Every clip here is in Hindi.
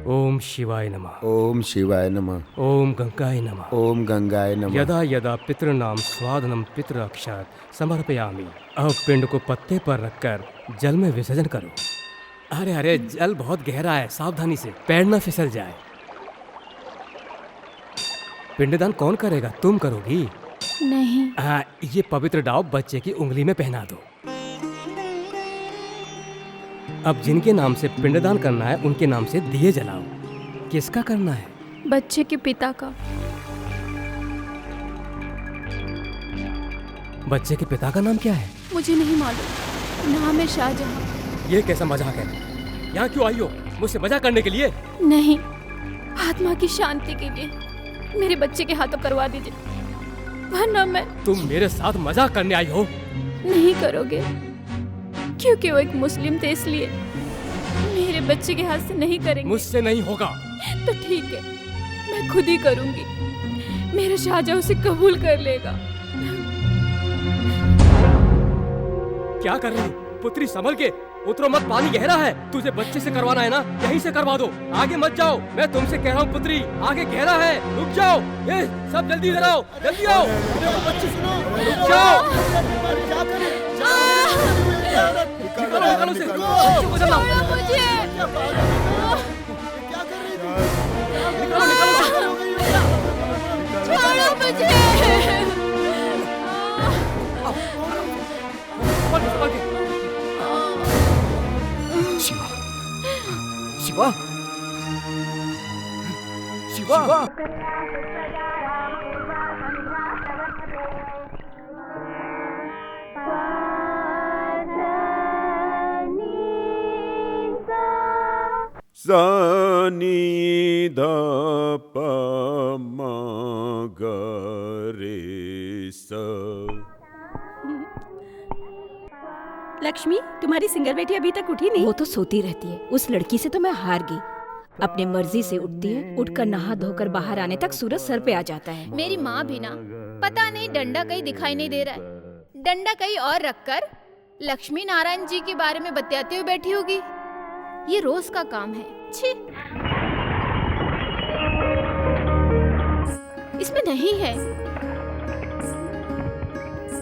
ओम शिवाय नमः। ओम शिवाय नमः। ओम गंगाय नमः। ओम गंगाय नमः। यदा यदा पितृनाम स्वादनम पितृ अक्षात समर्पयामि। अब पिंड को पत्ते पर रखकर जल में विसर्जन करो। अरे अरे, जल बहुत गहरा है, सावधानी से, पैर न फिसल जाए। पिंडदान कौन करेगा? तुम करोगी? नहीं। ये पवित्र डाव बच्चे की उंगली में पहना दो। अब जिनके नाम से पिंडदान करना है उनके नाम से दिए जलाओ। किसका करना है? बच्चे के पिता का। बच्चे के पिता का नाम क्या है? मुझे नहीं मालूम, नाम है शाहजहां। ये कैसा मजाक है? यहाँ क्यों आई हो? मुझसे मजाक करने के लिए? नहीं, आत्मा की शांति के लिए मेरे बच्चे के हाथों करवा दीजिए, वरना मैं। तुम मेरे साथ मजाक करने आई हो? नहीं करोगे? क्योंकि वो एक मुस्लिम थे, इसलिए मेरे बच्चे के हाथ से नहीं करेंगे। मुझसे नहीं होगा। तो ठीक है, मैं खुद ही करूंगी। मेरा शाहजहां उसे कबूल कर लेगा। क्या कर रही हो? पुत्री संभल के, उतरो मत, पानी गहरा है। तुझे बच्चे से करवाना है ना, यहीं से करवा दो, आगे मत जाओ। मैं तुमसे कह रहा हूँ पुत्री, आगे गहरा है, रुक जाओ। ये सब जल्दी इधर आओ, जल्दी आओ। बच्चे सुनो, रुक जाओ। निकालो निकालो से, बच्चे को जलाओ। निकालो निकालो से। छोड़ो मुझे। शिवा, शिवा, शिवा। सा नी ध प म ग रे सा। लक्ष्मी, तुम्हारी सिंगर बेटी अभी तक उठी नहीं? वो तो सोती रहती है। उस लड़की से तो मैं हार गई। अपने मर्जी से उठती है, उठकर नहा धोकर बाहर आने तक सूरज सर पे आ जाता है। मेरी माँ भी ना, पता नहीं डंडा कहीं दिखाई नहीं दे रहा है, डंडा कहीं और रखकर लक्ष्मी नारायण जी के बारे में बतियाते हुए बैठी होगी। ये रोज का काम है। छी, इसमें नहीं है।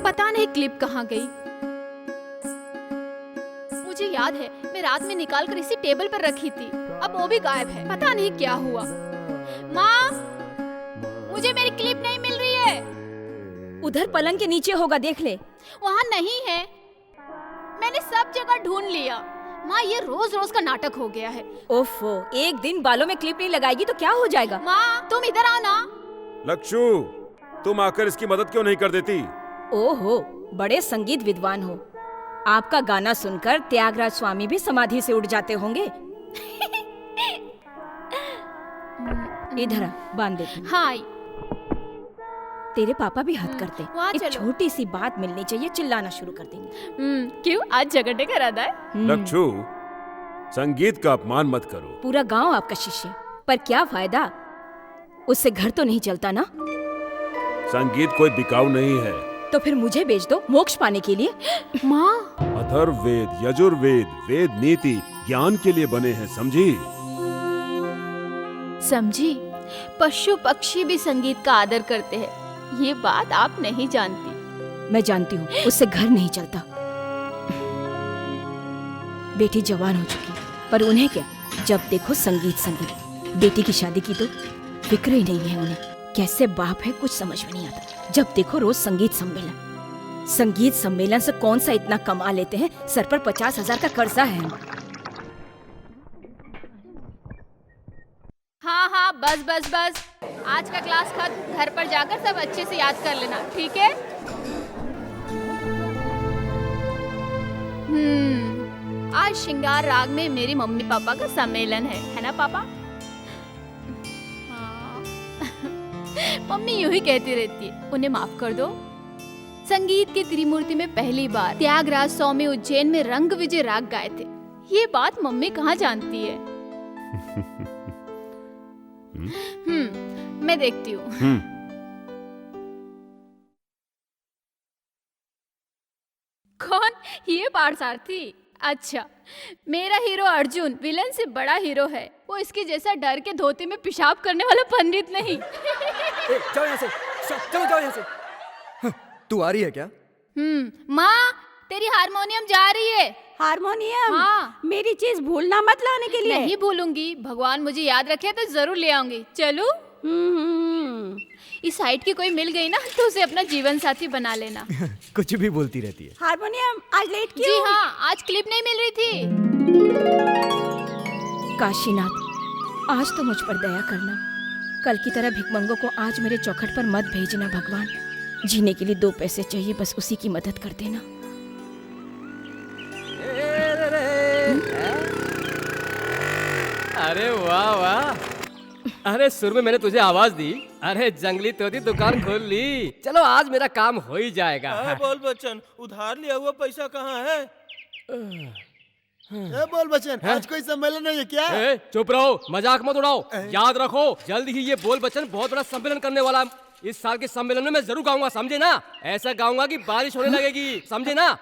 पता नहीं क्लिप कहाँ गई। मुझे याद है, मैं रात में निकाल कर इसी टेबल पर रखी थी, अब वो भी गायब है। पता नहीं क्या हुआ। माँ, मुझे मेरी क्लिप नहीं मिल रही है। उधर पलंग के नीचे होगा, देख ले। वहाँ नहीं है, मैंने सब जगह ढूंढ लिया। माँ, ये रोज रोज का नाटक हो गया है। ओफो, एक दिन बालों में क्लिप नहीं लगाएगी तो क्या हो जाएगा? माँ, तुम इधर आओ ना। लक्षु, तुम आकर इसकी मदद क्यों नहीं कर देती? ओहो, बड़े संगीत विद्वान हो। आपका गाना सुनकर त्यागराज स्वामी भी समाधि से उठ जाते होंगे। इधर आ, बांध देती हूँ। हाँ, तेरे पापा भी हद करते। वहाँ एक चलो। छोटी सी बात मिलनी चाहिए, चिल्लाना शुरू कर देंगे। क्यों, आज झगड़ने का इरादा है? लक्षु, संगीत का अपमान मत करो। पूरा गांव आपका शिष्य, पर क्या फायदा? उससे घर तो नहीं चलता ना। संगीत कोई बिकाऊ नहीं है। तो फिर मुझे बेच दो मोक्ष पाने के लिए। माँ, अथर्ववेद, यजुर्वेद, वेद नीति ज्ञान के लिए बने हैं, समझी? समझी? पशु पक्षी भी संगीत का आदर करते हैं, ये बात आप नहीं जानती। मैं जानती हूँ, उससे घर नहीं चलता। बेटी जवान हो चुकी, पर उन्हें क्या, जब देखो संगीत संगीत। बेटी की शादी की तो फिक्र ही नहीं है उन्हें। कैसे बाप है, कुछ समझ में नहीं आता। जब देखो रोज संगीत सम्मेलन। संगीत सम्मेलन से कौन सा इतना कमा लेते हैं? सर पर 50,000 का कर्जा है। हाँ हाँ, बस बस बस, आज का क्लास खत्म। घर पर जाकर सब अच्छे से याद कर लेना, ठीक है? आज श्रृंगार राग में मेरी मम्मी पापा का सम्मेलन है ना पापा? हाँ। मम्मी यूं ही कहती रहती है, उन्हें माफ कर दो। संगीत के त्रिमूर्ति में पहली बार त्यागराज स्वामी उज्जैन में रंग विजय राग गाए थे। ये बात मम्मी कहाँ जानती है? मैं देखती हूँ। कौन? ये पाठसारथी? अच्छा, मेरा हीरो अर्जुन विलन से बड़ा हीरो है। वो इसके जैसा डर के धोती में पेशाब करने वाला पंडित नहीं। जाओ यहाँ से, चलो जाओ यहाँ से। तू आ रही है क्या? माँ, तेरी हारमोनियम जा रही है। हारमोनियम? हाँ। मेरी चीज भूलना मत लाने के लिए। नहीं भूलूंगी, भगवान मुझे याद रखे तो जरूर ले आऊंगी। चलूं? इस साइड की कोई मिल गई ना तो उसे अपना जीवन साथी बना लेना। कुछ भी बोलती रहती है। हारमोनियम आज लेट क्यों? जी हाँ, आज क्लिप नहीं मिल रही थी। काशीनाथ, आज तो मुझ पर दया करना। कल की तरह भिखमंगों को आज मेरे चौखट पर मत भेजना भगवान। जीने के लिए 2 पैसे चाहिए, बस उसी की मदद कर देना। अरे वाह वाह, अरे सुर में मैंने तुझे आवाज दी। अरे जंगली तोती दुकान खोल ली। चलो आज मेरा काम हो ही जाएगा। बोल बच्चन, उधार लिया हुआ पैसा कहाँ है? बोल बच्चन, आज कोई सम्मेलन है क्या? चुप रहो, मजाक मत उड़ाओ। याद रखो, जल्द ही ये बोल बच्चन बहुत बड़ा सम्मेलन करने वाला है। इस साल के सम्मेलन में मैं जरूर गाऊंगा, समझे ना? ऐसा गाऊंगा कि बारिश होने लगेगी, समझे ना?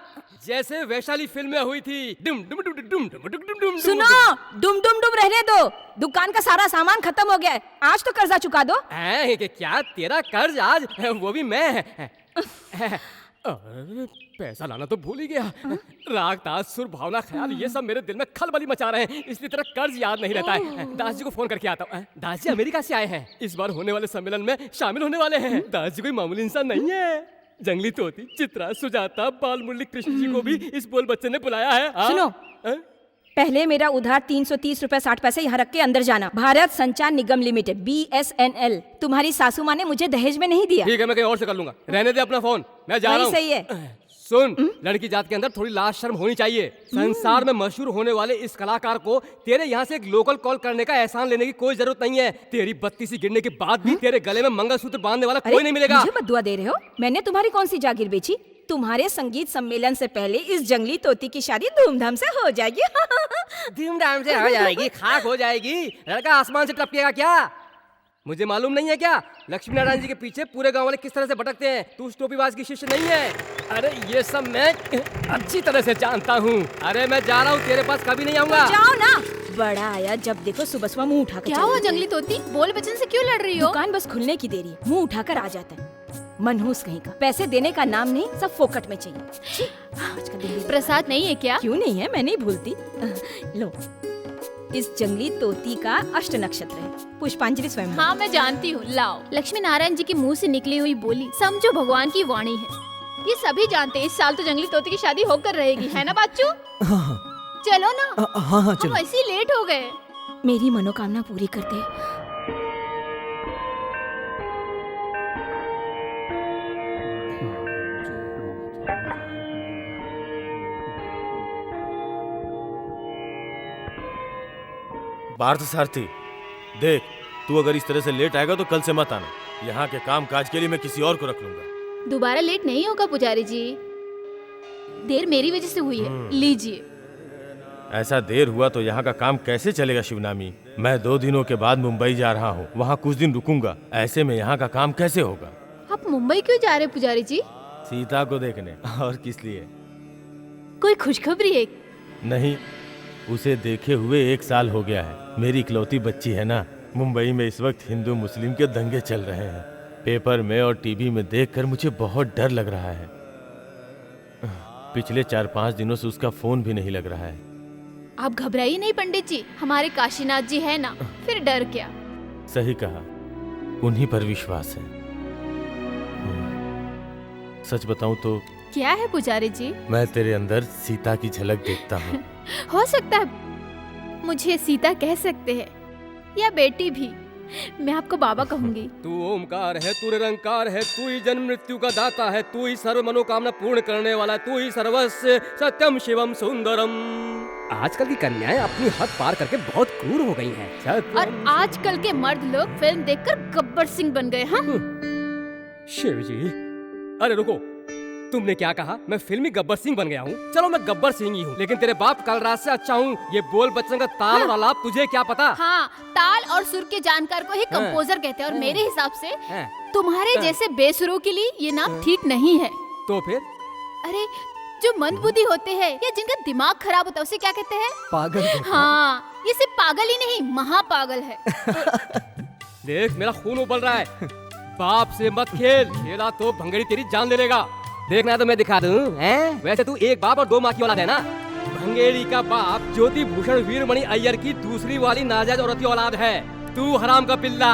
जैसे वैशाली फिल्म में हुई थी। डुम डुम डुम डुम डुम डुम डुम डुम। सुनो, डुम डुम डुम रहने दो। दुकान का सारा सामान खत्म हो गया है। आज तो कर्जा चुका दो। क्या तेरा कर्ज आज? वो भी मैं? अरे पैसा लाना तो भूल ही गया। राग ताज सुर भावना ख्याल ये सब मेरे दिल में खलबली मचा रहे हैं, इसलिए तेरा कर्ज याद नहीं रहता है। दास जी को फोन करके आता हूँ। दास जी अमेरिका से आए हैं, इस बार होने वाले सम्मेलन में शामिल होने वाले हैं। दास जी कोई मामूली इंसान नहीं है। जंगली तोती, चित्रा, सुजाता, बाल मुरली कृष्ण जी को भी इस बोल बच्चे ने बुलाया है। सुनो, पहले मेरा उधार 330 रुपए 60 पैसे यहाँ रख के अंदर जाना। भारत संचार निगम लिमिटेड BSNL। तुम्हारी सासू माँ ने मुझे दहेज में नहीं दिया। ठीक है, मैं कहीं और से कर लूंगा। रहने दे अपना फोन, मैं जा रहा हूँ। सही है। सुन, लड़की जात के अंदर थोड़ी लाज शर्म होनी चाहिए। संसार में मशहूर होने वाले इस कलाकार को तेरे यहाँ से एक लोकल कॉल करने का एहसान लेने की कोई जरूरत नहीं है। तेरी बत्ती सी गिरने के बाद भी तेरे गले में मंगलसूत्र बांधने वाला कोई नहीं मिलेगा। मुझे बद्दुआ दे रहे हो? मैंने तुम्हारी कौन सी जागीर बेची? तुम्हारे संगीत सम्मेलन से पहले इस जंगली तोती की शादी धूमधाम से हो जाएगी। धूमधाम से हो जाएगी, खाक हो जाएगी। लड़का आसमान से टपकेगा क्या? मुझे मालूम नहीं है क्या लक्ष्मी नारायण जी के पीछे पूरे गांव वाले किस तरह से भटकते हैं? तू उस टोपीबाज की शिष्य नहीं है। अरे ये सब मैं अच्छी तरह से जानता हूँ। अरे मैं जा रहा हूँ, तेरे पास कभी नहीं आऊंगा। जाओ ना। बड़ा आया, जब देखो सुबह सुबह मुंह उठाकर। क्या हुआ जंगली तोती? बोल बच्चन से क्यों लड़ रही हो? दुकान बस खुलने की देरी है, मुंह उठाकर आ जाता है। मनहूस कहीं का, पैसे देने का नाम नहीं, सब फोकट में चाहिए। आज का दिन प्रसाद नहीं है क्या? क्यों नहीं है, मैं नहीं भूलती। लो, इस जंगली तोती का अष्ट नक्षत्र है, पुष्पांजलि स्वयं। हाँ मैं जानती हूँ, लाओ। लक्ष्मी नारायण जी के मुंह से निकली हुई बोली समझो भगवान की वाणी है। ये सभी जानते हैं इस साल तो जंगली तोती की शादी होकर रहेगी, है ना बाचू? हाँ, चलो ना। हाँ, चलो। हम ऐसे ही लेट हो गए। मेरी मनोकामना पूरी कर दे। पार्थ सारथी, देख तू अगर इस तरह से लेट आएगा तो कल से मत आना। यहाँ के काम काज के लिए मैं किसी और को रख लूंगा। दोबारा लेट नहीं होगा पुजारी जी, देर मेरी वजह से हुई है, लीजिए। ऐसा देर हुआ तो यहाँ का काम कैसे चलेगा शिवनामी? मैं 2 दिनों के बाद मुंबई जा रहा हूँ, वहाँ कुछ दिन रुकूंगा। ऐसे में यहाँ का काम कैसे होगा? आप मुंबई क्यों जा रहे हैं पुजारी जी? सीता को देखने, और किस लिए? कोई खुशखबरी है? नहीं, उसे देखे हुए 1 साल हो गया है। मेरी इकलौती बच्ची है ना। मुंबई में इस वक्त हिंदू मुस्लिम के दंगे चल रहे हैं। पेपर में और टीवी में देखकर मुझे बहुत डर लग रहा है। पिछले 4-5 दिनों से उसका फोन भी नहीं लग रहा है। आप घबराइए नहीं पंडित जी, हमारे काशीनाथ जी है ना, फिर डर क्या। सही कहा, उन्हीं पर विश्वास है। सच बताऊं तो क्या है पुजारी जी? मैं तेरे अंदर सीता की झलक देखता हूँ। हो सकता है मुझे सीता कह सकते हैं, या बेटी भी, मैं आपको बाबा कहूंगी। तू ओमकार है, तू निरंकार है, तू ही जन्म मृत्यु का दाता है, तू ही सर्व मनोकामना पूर्ण करने वाला, तू ही सर्वस्व सत्यम शिवम सुंदरम। आजकल की कन्याएं अपनी हद पार करके बहुत क्रूर हो गई हैं। और आजकल के मर्द लोग फिल्म देखकर गब्बर सिंह बन गए। हाँ शिव जी, अरे रुको, तुमने क्या कहा? मैं फिल्मी गब्बर सिंह बन गया हूँ? चलो मैं गब्बर सिंह ही हूँ, लेकिन तेरे बाप कल रात से अच्छा हूँ। ये बोल बच्चन का ताल और आलाप तुझे क्या पता? हाँ, ताल और सुर के जानकार को ही कंपोजर कहते हैं, और मेरे हिसाब से तुम्हारे जैसे बेसुरों के लिए ये नाम ठीक नहीं है। तो फिर? अरे जो मंदबुद्धि होते हैं या जिनका दिमाग खराब होता है उसे क्या कहते हैं? पागल कहते हैं। हाँ, ये सिर्फ पागल ही नहीं महापागल है। देख मेरा खून उबल रहा है। बाप से मत खेल, खेला तो भंगड़ी तेरी जान ले लेगा। देखना है तो मैं दिखा दूं, हैं? वैसे तू एक बाप और दो माँ की औलाद है ना। भंगेड़ी का बाप ज्योति भूषण वीरमणि अय्यर की दूसरी वाली नाजायज औरत की औलाद है। तू हराम का पिल्ला।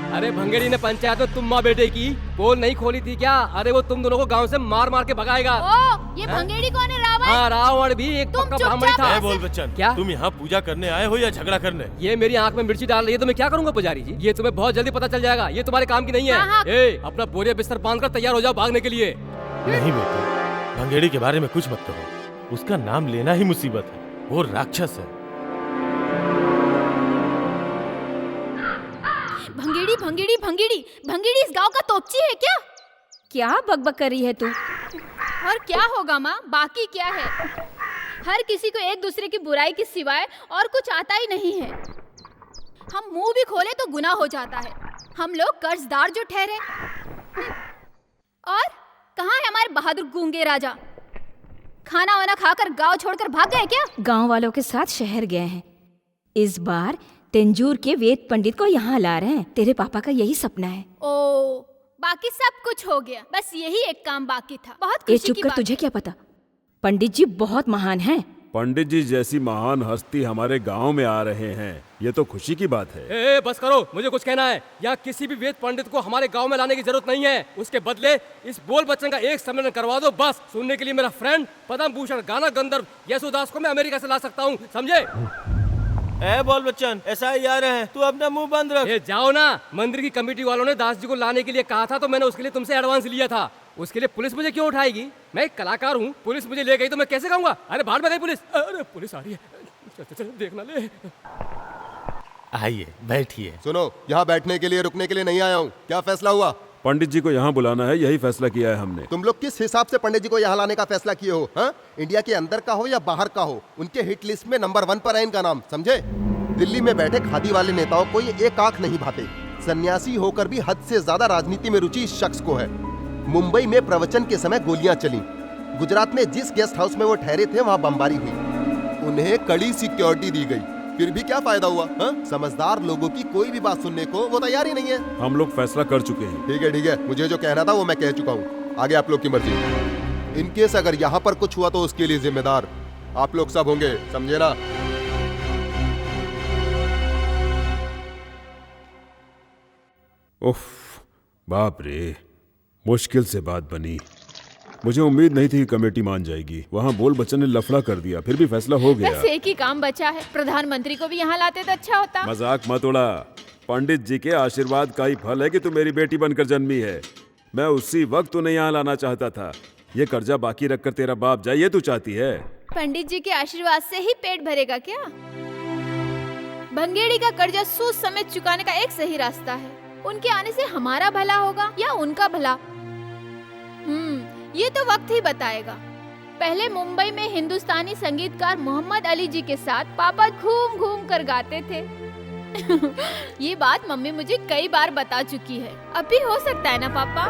अरे भंगेड़ी ने पंचायत में तुम माँ बेटे की पोल नहीं खोली थी क्या? अरे वो तुम दोनों को गांव से मार मार के भगाएगा। ओ, ये भंगेड़ी कौन है? रावण? हाँ, रावण भी एक तुम पक्का चुपचाप ब्राह्मण था। ए बोल बच्चन, क्या? तुम यहाँ पूजा करने आए हो या झगड़ा करने? ये मेरी आंख में मिर्ची डाल रही है तो मैं क्या करूंगा पुजारी जी? ये तुम्हें बहुत जल्दी पता चल जाएगा। ये तुम्हारे काम की नहीं है। हाँ। ए, अपना बोरिया बिस्तर बांध कर तैयार हो जाओ भागने के लिए। नहीं बेटे, भंगेड़ी के बारे में कुछ मत कहो। उसका नाम लेना ही मुसीबत है। वो राक्षस है। भंगेड़ी भंगेड़ी भंगेड़ी भंगेड़ी इस गांव का तोपची है क्या? क्या बकबक कर रही है तू? और क्या होगा माँ, बाकी क्या है? हर किसी को एक दूसरे की बुराई के सिवाय और कुछ आता ही नहीं है। हम मुंह भी खोले तो गुनाह हो जाता है। हम लोग कर्जदार जो ठहरे। और कहाँ है हमारे बहादुर गूंगे राजा? खाना वाना खाकर गांव छोड़कर भाग गए क्या? गांव वालों के साथ शहर गए हैं। इस बार तेंजूर के वेद पंडित को यहाँ ला रहे हैं। तेरे पापा का यही सपना है। ओ, बाकी सब कुछ हो गया, बस यही एक काम बाकी था। बहुत ए खुशी चुप की कर, बात तुझे है। क्या पता? पंडित जी बहुत महान हैं। पंडित जी जैसी महान हस्ती हमारे गांव में आ रहे हैं, ये तो खुशी की बात है। ए, बस करो, मुझे कुछ कहना है। यहाँ किसी भी वेद पंडित को हमारे गांव में लाने की जरूरत नहीं है। उसके बदले इस बोल बच्चन का एक सम्मेलन करवा दो बस। सुनने के लिए मेरा फ्रेंड पद्म भूषण गाना गंधर्व यशोदास को मैं अमेरिका से ला सकता हूँ, समझे? ए बोल बच्चन, ऐसा ही आ रहे हैं, तू अपना मुंह बंद रख। ए, जाओ ना। मंदिर की कमेटी वालों ने दास जी को लाने के लिए कहा था तो मैंने उसके लिए तुमसे एडवांस लिया था। उसके लिए पुलिस मुझे क्यों उठाएगी? मैं एक कलाकार हूँ, पुलिस मुझे ले गई तो मैं कैसे कहूँगा अरे बाहर में गई पुलिस? अरे पुलिस आ रही है, चल चल देखना ले। आइए बैठिए। सुनो, यहाँ बैठने के लिए रुकने के लिए नहीं आया हूँ। क्या फैसला हुआ? पंडित जी को यहाँ बुलाना है, यही फैसला किया है हमने। तुम लोग किस हिसाब से पंडित जी को यहाँ लाने का फैसला किए हो? हाँ? इंडिया के अंदर का हो या बाहर का हो, उनके हिट लिस्ट में नंबर 1 पर है इनका नाम, समझे? दिल्ली में बैठे खादी वाले नेताओं को ये एक आंख नहीं भाते। सन्यासी होकर भी हद से ज्यादा राजनीति में रुचि इस शख्स को है। मुंबई में प्रवचन के समय गोलियां चली। गुजरात में जिस गेस्ट हाउस में वो ठहरे थे वहाँ बमबारी हुई। उन्हें कड़ी सिक्योरिटी दी गई, फिर भी क्या फायदा हुआ? हाँ? समझदार लोगों की कोई भी बात सुनने को वो तैयार ही नहीं है। हम लोग फैसला कर चुके हैं। ठीक है, मुझे जो कहना था वो मैं कह चुका हूँ। आगे आप लोग की मर्जी। इनकेस अगर यहाँ पर कुछ हुआ तो उसके लिए जिम्मेदार आप लोग सब होंगे, समझे ना? उफ, बाप रे, मुश्किल से बात बनी। मुझे उम्मीद नहीं थी कि कमेटी मान जाएगी। वहाँ बोल बच्चन ने लफड़ा कर दिया, फिर भी फैसला हो गया। बस एक ही काम बचा है, प्रधानमंत्री को भी यहाँ लाते तो अच्छा होता। मजाक मत उड़ा। पंडित जी के आशीर्वाद का ही फल है कि तू मेरी बेटी बनकर जन्मी है। मैं उसी वक्त उन्हें यहाँ लाना चाहता था। ये कर्जा बाकी रखकर तेरा बाप जाए, ये तू चाहती है? पंडित जी के आशीर्वाद से ही पेट भरेगा क्या? भंगेड़ी का कर्जा सूद समेत चुकाने का एक सही रास्ता है। उनके आने से हमारा भला होगा या उनका भला, ये तो वक्त ही बताएगा। पहले मुंबई में हिंदुस्तानी संगीतकार मोहम्मद अली जी के साथ पापा घूम घूम कर गाते थे। ये बात मम्मी मुझे कई बार बता चुकी है। अब भी हो सकता है ना पापा?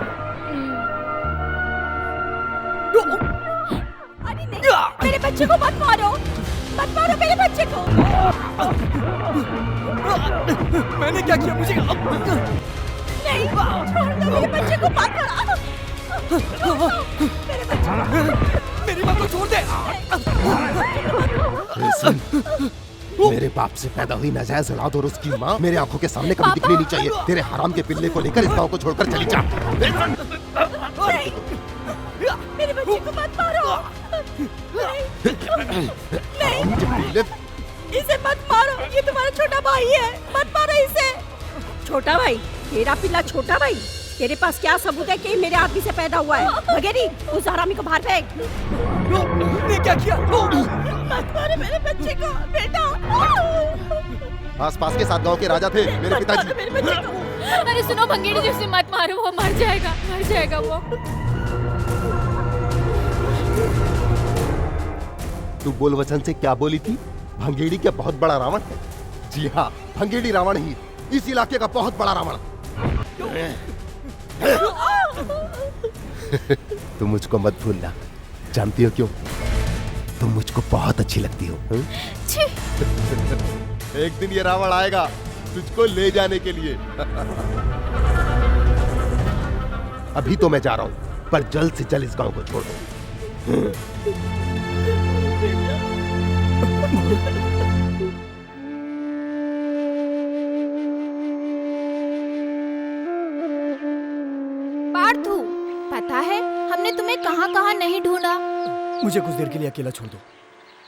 अरे नहीं, मेरे बच्चे को मत मारो, मत मारो मेरे बच्चे को। मैंने क्या किया? मुझे नहीं, छोड़ दो मेरे बच्चे को, मत मारो। मेरे बच्चे को। मेरी माँ को छोड़ दे। मेरे बाप से पैदा हुई नाजायज औलाद और उसकी माँ मेरे आंखों के सामने कभी दिखनी नहीं चाहिए। तेरे हराम के पिल्ले को लेकर इस गांव को छोड़कर चली जा। नहीं, मेरे बच्चे को मत मारो। नहीं, इसे मत मारो, ये तुम्हारा छोटा भाई है, मत मारो इसे। छोटा भाई? तेरा पिल्ला छोटा भाई? तेरे पास क्या सबूत है कि मेरे आदमी से पैदा हुआ है? भगेरी, उस हरामी को बाहर फेंक। ने क्या किया? मत मारो मेरे बच्चे को, बेटा। आस-पास के 7 गांव के राजा थे मेरे पिताजी। मेरे बच्चे को। अरे सुनो भंगेड़ी जी, उसे मत मारो, वो मर जाएगा वो। तू बोल वचन से क्या बोली थी? भंगेड़ी क्या बहुत बड़ा रावण है? जी हाँ, भंगेड़ी रावण ही, इस इलाके का बहुत बड़ा रावण। तुम मुझको मत भूलना। जानती हो क्यों? तुम मुझको बहुत अच्छी लगती हो। एक दिन ये रावण आएगा तुझको ले जाने के लिए। अभी तो मैं जा रहा हूं, पर जल्द से जल्द इस गांव को छोड़ दो। पार्थू, पता है हमने तुम्हें कहाँ कहाँ नहीं ढूंढा। मुझे कुछ देर के लिए अकेला छोड़ दो।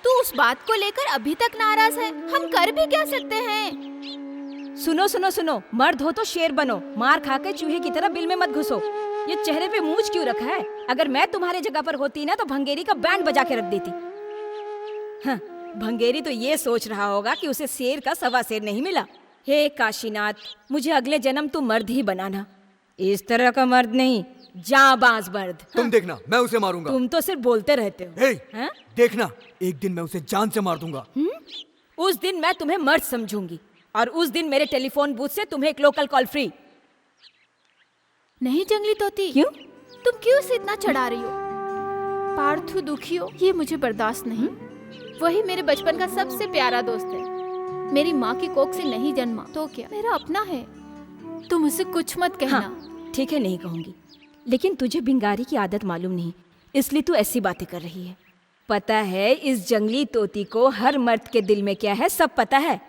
तू उस बात को लेकर अभी तक नाराज है। हम कर भी क्या सकते हैं? सुनो सुनो सुनो, मर्द हो तो शेर बनो, मार खा के चूहे की तरह बिल में मत घुसो। ये चेहरे पे मूंछ क्यों रखा है? अगर मैं तुम्हारे जगह पर होती ना तो भंगेरी का बैंड बजा के रख देती। हाँ, भंगेरी तो ये सोच रहा होगा कि उसे शेर का सवा शेर नहीं मिला। हे काशीनाथ, मुझे अगले जन्म तू मर्द ही बनाना, इस तरह का मर्द नहीं, जाबाज मर्द। तुम देखना, मैं उसे मारूंगा। तुम तो सिर्फ बोलते रहते हो। हे, हाँ? देखना, एक दिन मैं उसे जान से मार दूंगा। उस दिन मैं तुम्हें मर्द समझूंगी और उस दिन मेरे टेलीफोन बूथ से तुम्हें एक लोकल कॉल फ्री। नहीं जंगली तोती, क्यों? तुम क्यों इसे इतना चढ़ा रही हो? पार्थू दुखी हो ये मुझे बर्दाश्त नहीं। वही मेरे बचपन का सबसे प्यारा दोस्त है। मेरी माँ की कोख से नहीं जन्मा तो क्या, मेरा अपना है। तुम उसे कुछ मत कहना। हाँ, ठीक है, नहीं कहूंगी, लेकिन तुझे बिंगारी की आदत मालूम नहीं, इसलिए तू ऐसी बातें कर रही है। पता है इस जंगली तोती को हर मर्द के दिल में क्या है सब पता है।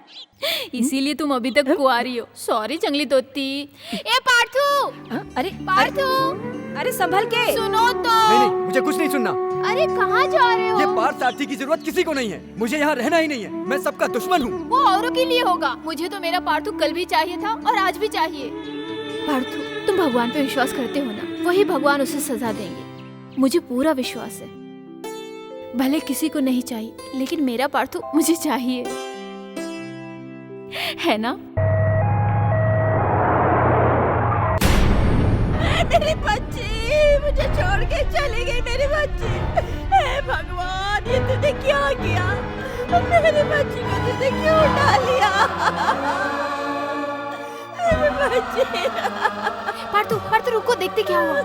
इसीलिए तुम अभी तक कुंवारी हो। सॉरी जंगली तोती। ए पार्थू! अरे पार्थू! अरे संभल के सुनो तो। नहीं, मुझे कुछ नहीं सुनना। अरे कहाँ जा रहे हो? ये पार्थ सारथी की जरूरत किसी को नहीं है। मुझे यहाँ रहना ही नहीं है। मैं सबका दुश्मन हूँ। वो औरों के लिए होगा। मुझे तो मेरा पार्थू कल भी चाहिए था और आज भी चाहिए। पार्थू, तुम भगवान पे विश्वास करते हो ना? वही भगवान उसे सजा देंगे, मुझे पूरा विश्वास है। भले किसी को नहीं चाहिए, लेकिन मेरा पार्थू मुझे चाहिए, है ना? मेरी बच्ची मुझे छोड़ के चली गई। मेरी बच्ची, हे भगवान, ये तूने क्या किया? मेरी बच्ची को तूने क्यों उठा लिया? मेरी बच्ची। पार्थू, पार्थू रुको, देखते क्या हुआ।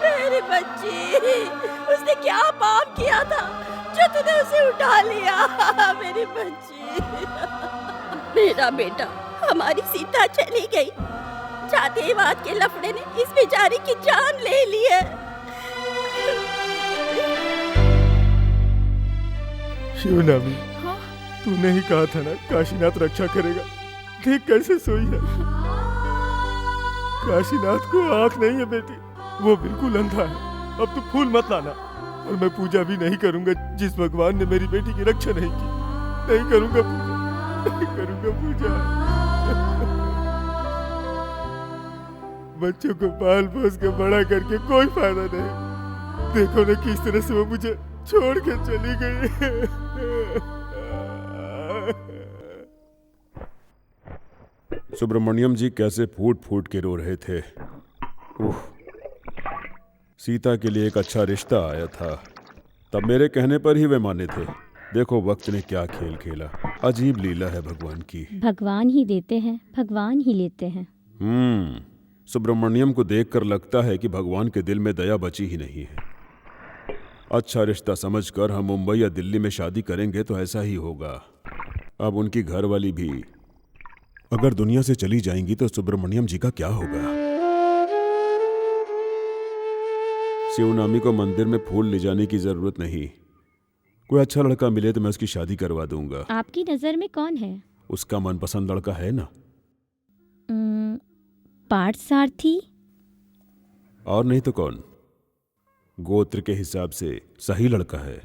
मेरी बच्ची, उसने क्या पाप किया था जो तूने उसे उठा लिया? मेरी बच्ची। मेरा बेटा, हमारी सीता चली गई। जातिवाद के लफड़े ने इस बेचारी की जान ले ली है। शिवनामी, तूने ही कहा था ना काशीनाथ रक्षा करेगा। देख कैसे सोई है। काशीनाथ को आंख नहीं है बेटी, वो बिल्कुल अंधा है। अब तू फूल मत लाना, और मैं पूजा भी नहीं करूंगा जिस भगवान ने मेरी बेटी की रक्षा नहीं की। नहीं करूंगा पूजा, नहीं करूंगा पूजा। बच्चों को पाल पोस के बड़ा करके कोई फायदा नहीं। देखो ना किस तरह से वो मुझे छोड़ के चली गई। सुब्रमण्यम जी कैसे फूट फूट के रो रहे थे। सीता के लिए एक अच्छा रिश्ता आया था, तब मेरे कहने पर ही वे माने थे। देखो वक्त ने क्या खेल खेला। अजीब लीला है भगवान की। भगवान ही देते हैं, भगवान ही लेते हैं। सुब्रमण्यम को देखकर लगता है कि भगवान के दिल में दया बची ही नहीं है। अच्छा रिश्ता समझकर हम मुंबई या दिल्ली में शादी करेंगे तो ऐसा ही होगा। अब उनकी घरवाली भी अगर दुनिया से चली जाएंगी तो सुब्रमण्यम जी का क्या होगा? शिवनामी को मंदिर में फूल ले जाने की जरूरत नहीं। कोई अच्छा लड़का मिले तो मैं उसकी शादी करवा दूंगा। आपकी नजर में कौन है? उसका मनपसंद लड़का है ना। पार्थ सारथी। और नहीं तो कौन? गोत्र के हिसाब से सही लड़का है।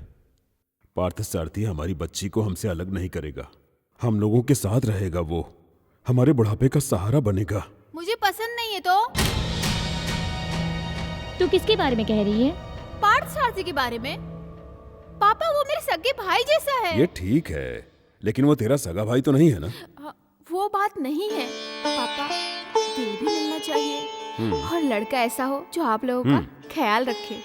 पार्थ सारथी हमारी बच्ची को हमसे अलग नहीं करेगा, हम लोगों के साथ रहेगा। वो हमारे बुढ़ापे का सहारा बनेगा। मुझे पसंद नहीं है। तो तू किसके बारे में कह रही है? पार्थ सारथी के बारे में। पापा, वो मेरे सगे भाई जैसा है। ये ठीक है, लेकिन वो तेरा सगा भाई तो नहीं है ना। वो बात नहीं है पापा, दिल भी मिलना चाहिए और लड़का ऐसा हो जो आप लोगों का ख्याल रखे,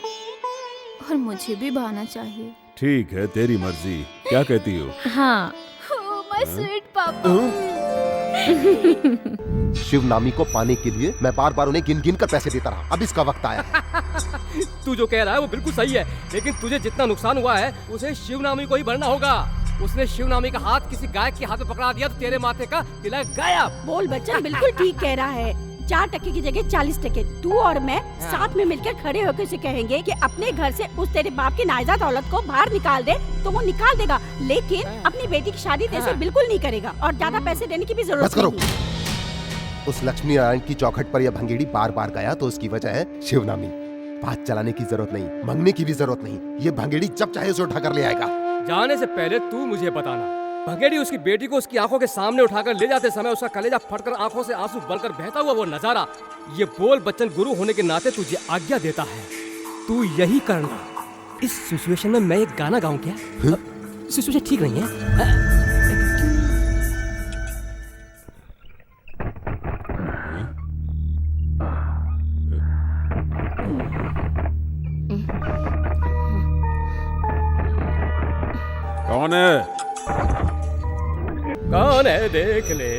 और मुझे भी भाना चाहिए। ठीक है, तेरी मर्जी। क्या कहती हो? हाँ। माय स्वीट पापा। शिव नामी को पाने के लिए मैं बार बार उन्हें गिन गिन कर पैसे देता रहा। अब इसका वक्त आया है। तू जो कह रहा है वो बिल्कुल सही है, लेकिन तुझे जितना नुकसान हुआ है उसे शिवनामी को ही भरना होगा। उसने शिवनामी का हाथ किसी गायक के हाथ में पकड़ा दिया तो तेरे माथे का तिलक गायब। बोल बच्चन बिल्कुल ठीक कह रहा है। 4 टके की जगह 40 टके तू और मैं साथ में मिलकर खड़े होकर उसे कहेंगे कि अपने घर से उस तेरे बाप की नाजायज औलाद को बाहर निकाल दे, तो वो निकाल देगा, लेकिन अपनी बेटी की शादी तेरे से बिल्कुल नहीं करेगा और ज्यादा पैसे देने की भी जरूरत नहीं। उस लक्ष्मी नारायण की चौखट पर यह भंगेड़ी बार बार गया तो उसकी वजह है शिवनामी। बात चलाने की जरूरत नहीं, मंगने की भी जरूरत नहीं। ये भंगेड़ी जब चाहे उसे उठाकर ले आएगा। जाने से पहले तू मुझे बताना, भंगेड़ी उसकी बेटी को उसकी आंखों के सामने उठाकर ले जाते समय उसका कलेजा फटकर आंखों से आंसू बनकर बहता हुआ वो नजारा, ये बोल बच्चन गुरु होने के नाते तुझे आज्ञा देता है, तू यही करना। इस सिचुएशन में मैं एक गाना गाऊं क्या? सिचुएशन ठीक नहीं है। कौन है? कौन है देख ले।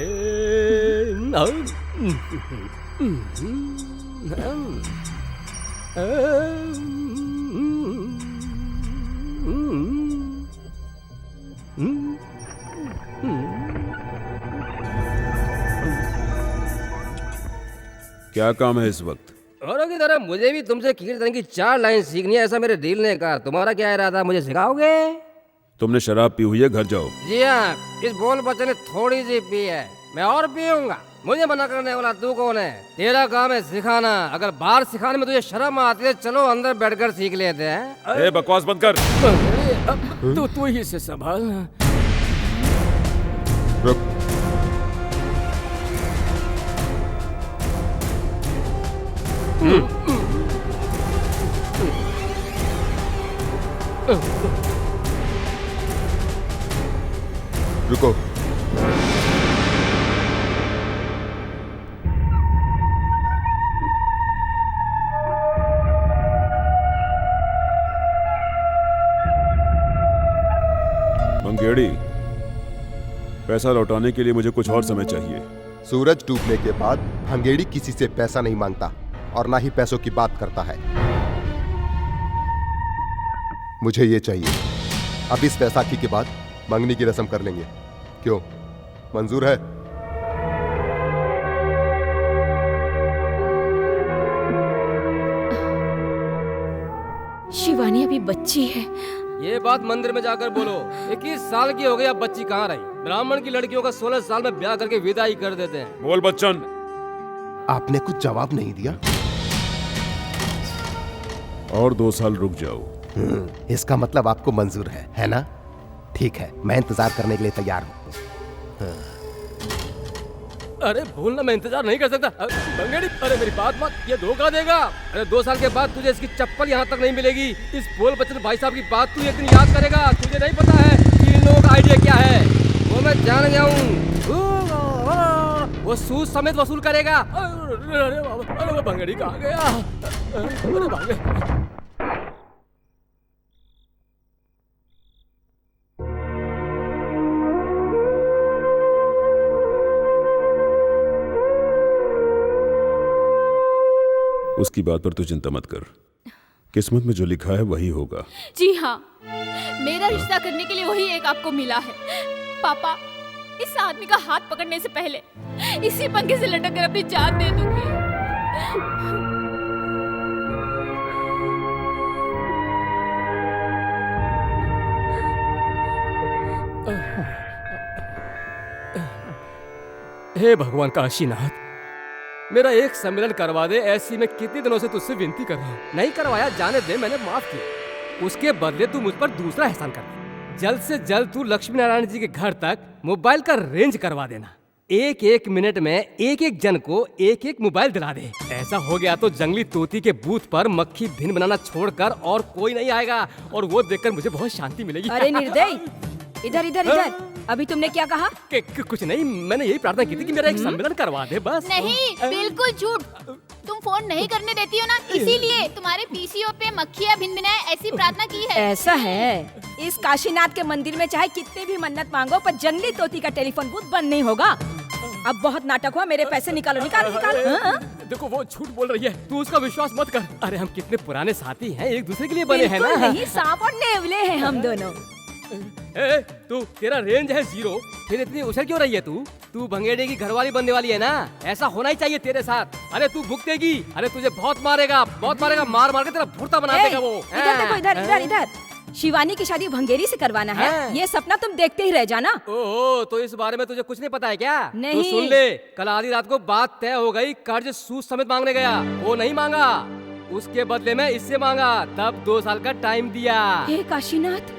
क्या काम है इस वक्त? औरों की तरह मुझे भी तुमसे कीर्तन की 4 लाइन सीखनी है, ऐसा मेरे दिल ने कहा। तुम्हारा क्या इरादा, मुझे सिखाओगे? तुमने शराब पी हुई है, घर जाओ। जी हाँ, इस बोल बच्चन ने थोड़ी सी पी है, मैं और पीऊंगा। मुझे मना करने वाला तू कौन है? तेरा काम है सिखाना। अगर बाहर सिखाने में तुझे शर्म आती है, चलो अंदर बैठकर सीख लेते हैं। ए, बकवास बंद कर। तू ही से संभाल। रुक। रुको। मंगेड़ी, पैसा लौटाने के लिए मुझे कुछ और समय चाहिए। सूरज डूबने के बाद भंगेड़ी किसी से पैसा नहीं मांगता और ना ही पैसों की बात करता है। मुझे ये चाहिए। अब इस बैसाखी के बाद मंगनी की रस्म कर लेंगे। क्यों, मंजूर है? शिवानी अभी बच्ची है। ये बात मंदिर में जाकर बोलो। 21 साल की हो गई, अब बच्ची कहाँ रही? ब्राह्मण की लड़कियों का 16 साल में ब्याह करके विदाई कर देते हैं। बोल बच्चन। आपने कुछ जवाब नहीं दिया। और 2 साल रुक जाओ। इसका मतलब आपको मंजूर है ना? ठीक है, मैं इंतजार करने के लिए तैयार हूँ। अरे भूलना, मैं इंतजार नहीं कर सकता। भंगेड़ी, अरे मेरी बात मत, ये धोखा देगा। अरे 2 साल के बाद तुझे इसकी चप्पल यहाँ तक नहीं मिलेगी। इस बोल बच्चन भाई साहब की बात तू एक दिन याद करेगा। तुझे नहीं पता है कि इन लोगों का आइडिया क्या है। वो मैं जान गया हूँ। वो सूद समेत वसूल करेगा। अरे वो भंगेड़ी कहाँ गया? अरे भागे। उसकी बात पर तू चिंता मत कर, किस्मत में जो लिखा है वही होगा। जी हाँ, मेरा रिश्ता करने के लिए वही एक आपको मिला है। पापा, इस आदमी का हाथ पकड़ने से पहले इसी पंखे से लटक कर अपनी जान दे दूंगी। हे भगवान काशीनाथ, मेरा एक सम्मेलन करवा दे। ऐसी मैं कितने दिनों से तुझसे विनती कर रहा हूँ, नहीं करवाया। जाने दे, मैंने माफ किया। उसके बदले तू मुझ पर दूसरा एहसान कर दे। जल्द से जल्द तू लक्ष्मी नारायण जी के घर तक मोबाइल का रेंज करवा देना। 1-1 मिनट में एक जन को एक मोबाइल दिला दे। ऐसा हो गया तो जंगली तोती के बूथ पर मक्खी भिन बनाना छोड़कर और कोई नहीं आएगा, और वो देखकर मुझे बहुत शांति मिलेगी। अरे निर्दयी, इधर इधर इधर। अभी तुमने क्या कहा? कुछ नहीं, मैंने यही प्रार्थना की थी कि मेरा एक सम्मेलन करवा दे, बस। नहीं, बिल्कुल झूठ। तुम फोन नहीं करने देती हो ना, इसीलिए तुम्हारे पीसीओ पे मक्खियाँ भिनभिनाए ऐसी प्रार्थना की है। ऐसा है, इस काशीनाथ के मंदिर में चाहे कितने भी मन्नत मांगो पर जंगली तोती का टेलीफोन बूथ बंद नहीं होगा। अब बहुत नाटक हुआ, मेरे पैसे निकालो, निकालो निकालो। हाँ? देखो वो झूठ बोल रही है, तू उसका विश्वास मत कर। अरे हम कितने पुराने साथी हैं, एक दूसरे के लिए बने हैं बिल्कुल ना। नहीं, सांप और नेवले हैं हम दोनों। ए, तू तेरा रेंज है 0, फिर इतनी उछल क्यों रही है तू? तू भंगेड़े की घरवाली बनने वाली है ना, ऐसा होना ही चाहिए तेरे साथ। अरे तू भुगतेगी, अरे तुझे बहुत मारेगा, मार मार के तेरा भुर्ता बना देगा वो। इधर देखो, इधर इधर इधर। शिवानी की शादी भंगेरी से करवाना है, ये सपना तुम देखते ही रह जाना। ओहो, तो इस बारे में तुझे कुछ नहीं पता है क्या? नहीं। तो सुन ले, कल आधी रात को बात तय हो गई, कर्ज सूद समेत मांगने गया, वो नहीं मांगा, उसके बदले में इससे मांगा, तब 2 साल का टाइम दिया। हे काशीनाथ,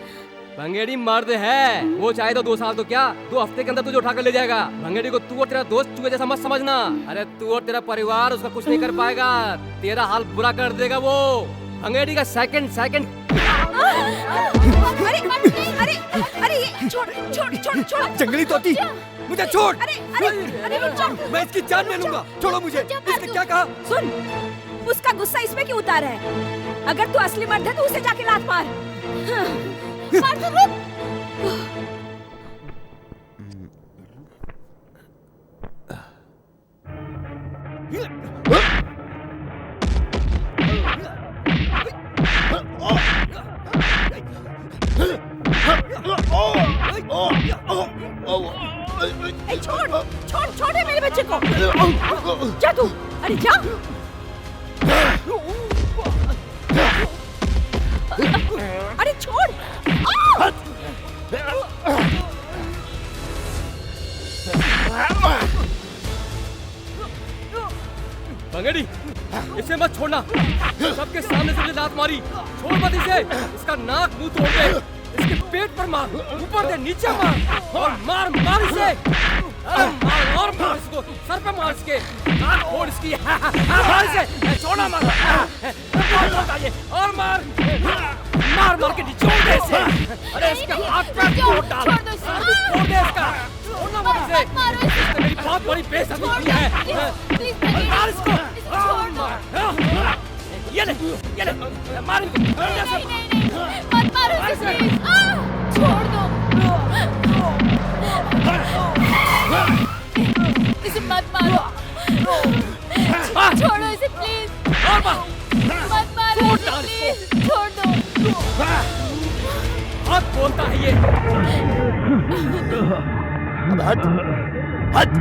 भंगेड़ी मर्द है, वो चाहे तो 2 साल तो क्या, 2 हफ्ते के अंदर तुझे उठा कर ले जाएगा। भंगेड़ी को तू और तेरा दोस्त चूहे जैसा मत समझना। अरे तू और तेरा परिवार उसका कुछ नहीं कर पाएगा, तेरा हाल बुरा कर देगा वो। भंगेड़ी का सेकंड अरे अरे अरे ये छोड़ छोड़ छोड़ छोड़। जंगली तोती, मुझे छोड़। अरे अरे अरे रुक जा। मैं इसकी जान ले लूंगा, छोड़ो मुझे। इसने क्या कहा? सुन, उसका गुस्सा इसमें क्यों उतारा है? अगर तू असली मर्द है तो उसे जाके लात मार। मार तो रुक। छोड़ छोड़ छोड़ दे मेरे बच्चे को। जा तू, अरे जा। अरे छोड़। भंगेड़ी, इसे मत छोड़ना, सबके सामने से मुझे लात मारी, छोड़ मत इसे, इसका नाक मुंह तोड़ दे, इसके पेट पर मार, ऊपर दे, नीचे मार, और मार मार इसे, अरे मार और मार इसको, सर पे मार इसके, नाक फोड़ इसकी, मार इसे, छोड़ना मत, और मार मार मार के निचोड़ दे इसे, अरे इसके हाथ पे तोड़ डाल, सर भी तोड़ दे इसका, छोड़ना मत इसे, इसने मेरी बहुत बड़ी बेइज्जती की है, मार इसको, ये ले, मार इनको, मत मारो इसे, प्लीज, छोड़ दो, इसे मत मारो, छोड़ो इसे प्लीज, मत मारो इसे प्लीज, छोड़ दो। बहुत बोलता है ये। अब हट, हट।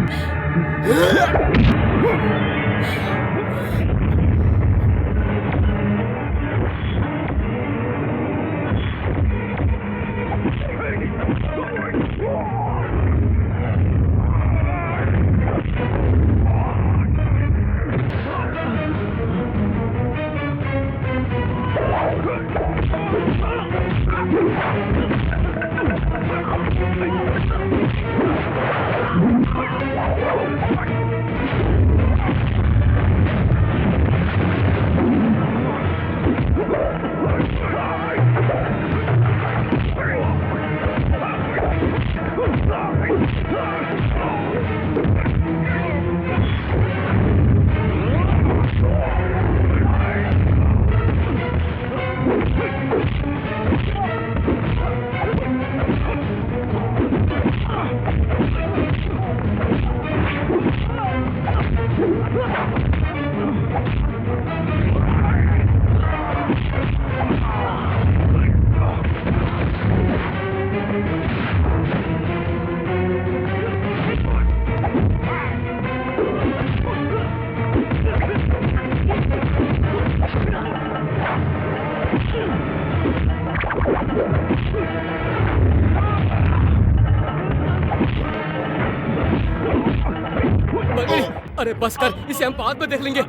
अरे बस कर, इसे हम बाद में देख लेंगे।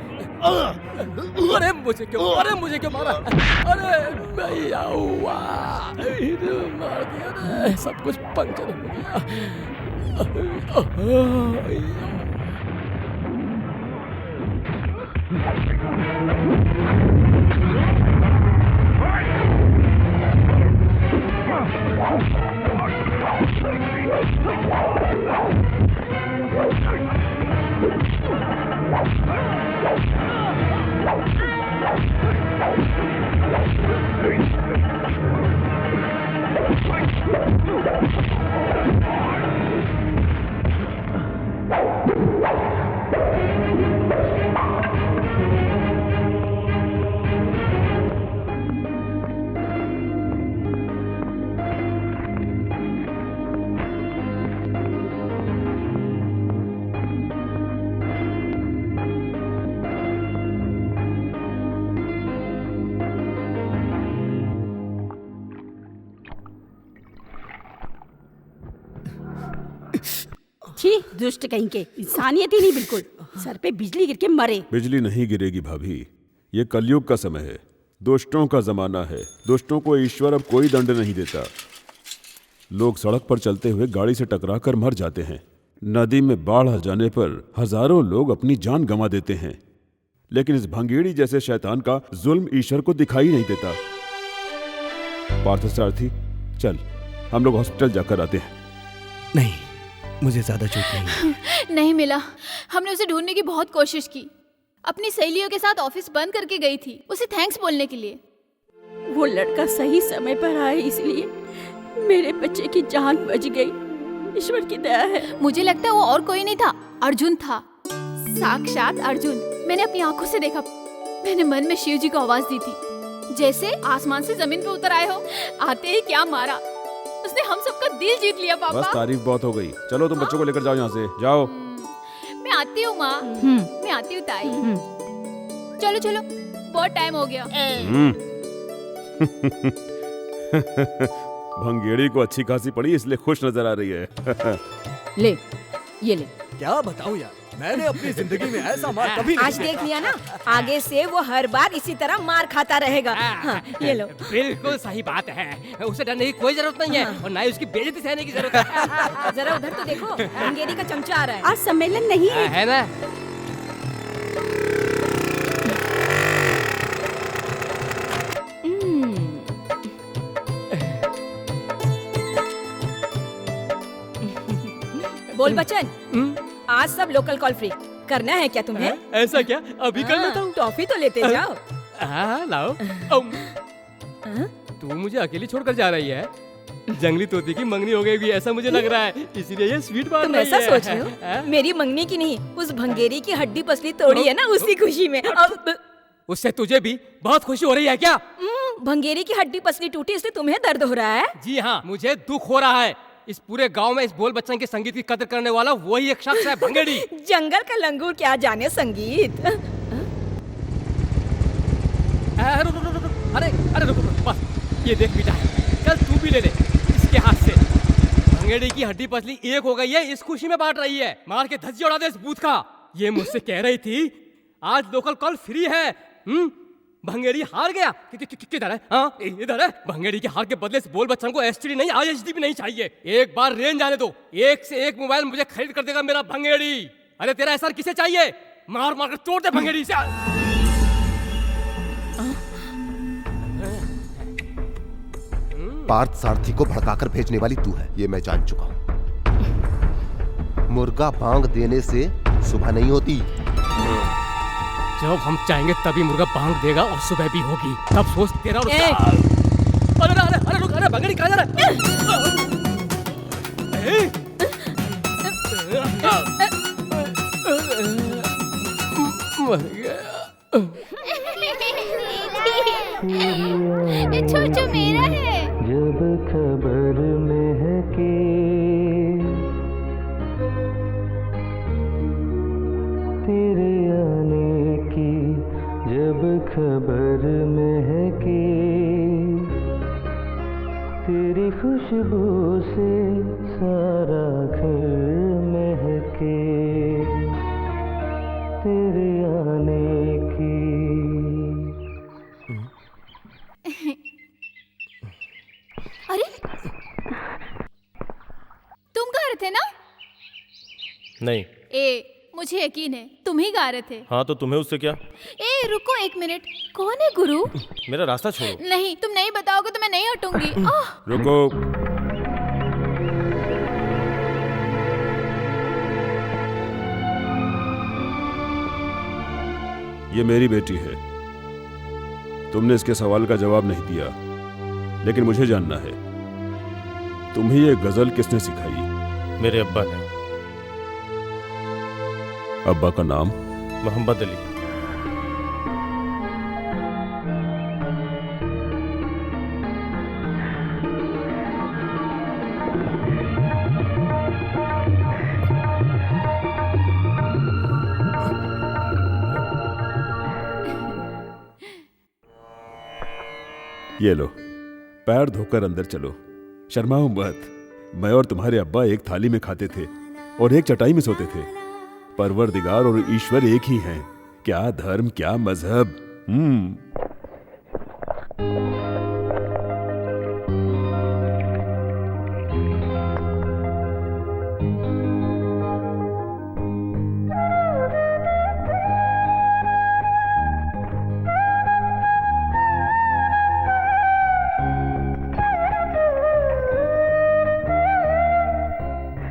अरे मुझे क्यों मारा? अरे भैया मार दिया, सब कुछ पंचर हो गया। छी, दुष्ट कहीं के, इंसानियत ही नहीं बिल्कुल। सर पे बिजली गिर के मरे। बिजली नहीं गिरेगी भाभी, ये कलयुग का समय है, दुष्टों का जमाना है। दुष्टों को ईश्वर अब कोई दंड नहीं देता। लोग सड़क पर चलते हुए गाड़ी से टकराकर मर जाते हैं। नदी में बाढ़ आ जाने पर हजारों लोग अपनी जान गंवा देते हैं, लेकिन इस भंगेड़ी जैसे शैतान का जुल्म ईश्वर को दिखाई नहीं देता। पार्थसारथी, चल हम लोग हॉस्पिटल जाकर आते हैं। नहीं, मुझे ज्यादा चोट नहीं है। नहीं मिला। हमने उसे ढूंढने की बहुत कोशिश की। अपनी सहेलियों के साथ ऑफिस बंद करके गई थी उसे थैंक्स बोलने के लिए। वो लड़का सही समय पर आया, इसलिए मेरे बच्चे की जान बच गई। ईश्वर की दया है। मुझे लगता है वो और कोई नहीं था, अर्जुन था, साक्षात अर्जुन। मैंने अपनी आंखों से देखा। मैंने मन में शिव जी को आवाज दी थी, जैसे आसमान से जमीन पे उतर आए हो। आते ही क्या मारा, उसने हम सबका दिल जीत लिया पापा। बस तारीफ बहुत हो गई, चलो तुम बच्चों को लेकर जाओ यहाँ से, जाओ। मैं आती हूँ माँ, मैं आती हूँ ताई। चलो चलो, बहुत टाइम हो गया। भंगेड़ी को अच्छी खासी पड़ी इसलिए खुश नजर आ रही है। ले, ये ले। क्या बताऊं यार, मैंने अपनी जिंदगी में ऐसा मार कभी नहीं आज देख लिया ना, आगे से वो हर बार इसी तरह मार खाता रहेगा। हाँ, ये लो। बिल्कुल सही बात है, उसे डरने की कोई जरूरत नहीं है और ना ही उसकी बेइज्जती सहने की जरूरत है। जरा उधर तो देखो, भंगेरी का चमचा आ रहा है। आज सम्मेलन नहीं है। है ना? बोल बच्चन, आज सब लोकल कॉल फ्री करना है क्या तुम्हें? ऐसा क्या? अभी कर लेता हूँ। टॉफी तो लेते जाओ। हाँ लाओ। तू मुझे अकेली छोड़कर जा रही है? जंगली तोती की मंगनी हो गई भी ऐसा मुझे लग रहा है, इसीलिए ये स्वीट बांट तुम रही ऐसा है। सोच रहे हो? मेरी मंगनी की नहीं, उस भंगेरी की हड्डी पसली तोड़ी है ना, उसी खुशी में। अब उससे तुझे भी बहुत खुशी हो रही है क्या? भंगेरी की हड्डी पसली टूटी इसलिए तुम्हें दर्द हो रहा है? जी हाँ, मुझे दुख हो रहा है। इस पूरे गांव में इस बोल बच्चन के संगीत की कदर करने वाला वही एक शख्स है, भंगेड़ी। जंगल का लंगूर क्या जाने संगीत। अरे रुक, बस ये देख बेटा, कल तू भी ले ले इसके हाथ से। भंगेड़ी की हड्डी पसली एक हो गई है, इस खुशी में बांट रही है। मार के धज्जी उड़ा दे इस बूथ का। ये मुझसे कह रही थी आज लोकल कॉल फ्री है। भंगेड़ी हार गया। किधर है? हाँ इधर है। भंगेड़ी के हार के बदले से बोल बच्चन को एसटीडी नहीं, आईएचडी भी नहीं चाहिए। एक बार रेंज आने दो, एक से एक मोबाइल मुझे खरीद कर देगा मेरा भंगेड़ी। अरे तेरा एसआर किसे चाहिए? मार मार कर तोड़ दे भंगेड़ी से। पार्थ सारथी को भड़काकर भेजने वाली तू है, ये मैं जान चुका हूं। मुर्गा बांग देने से सुबह नहीं होती। जब हम चाहेंगे तभी मुर्गा बांग देगा और सुबह भी होगी। तब सोच तेरा और अरे रुक, अरे भंगेड़ी कहाँ जा रहा ये छोटू मेरा है। जब खबर महके तेरे आने की, जब खबर महके तेरी खुशबू से सारा घर महके तेरे आने की। अरे तुम गा रहे थे ना? नहीं। मुझे यकीन है तुम ही गा रहे थे। हाँ तो तुम्हें उससे क्या? रुको एक मिनट, कौन है गुरु? मेरा रास्ता छोड़ो। नहीं, तुम नहीं बताओगे तो मैं नहीं हटूंगी। रुको, ये मेरी बेटी है। तुमने इसके सवाल का जवाब नहीं दिया, लेकिन मुझे जानना है तुम्हें ये गजल किसने सिखाई? मेरे अब्बा ने। अब्बा का नाम? मोहम्मद अली। ये लो, पैर धोकर अंदर चलो, शर्माओ मत। मैं और तुम्हारे अब्बा एक थाली में खाते थे। और एक चटाई में सोते थे। परवरदिगार और ईश्वर एक ही हैं। क्या धर्म, क्या मजहब।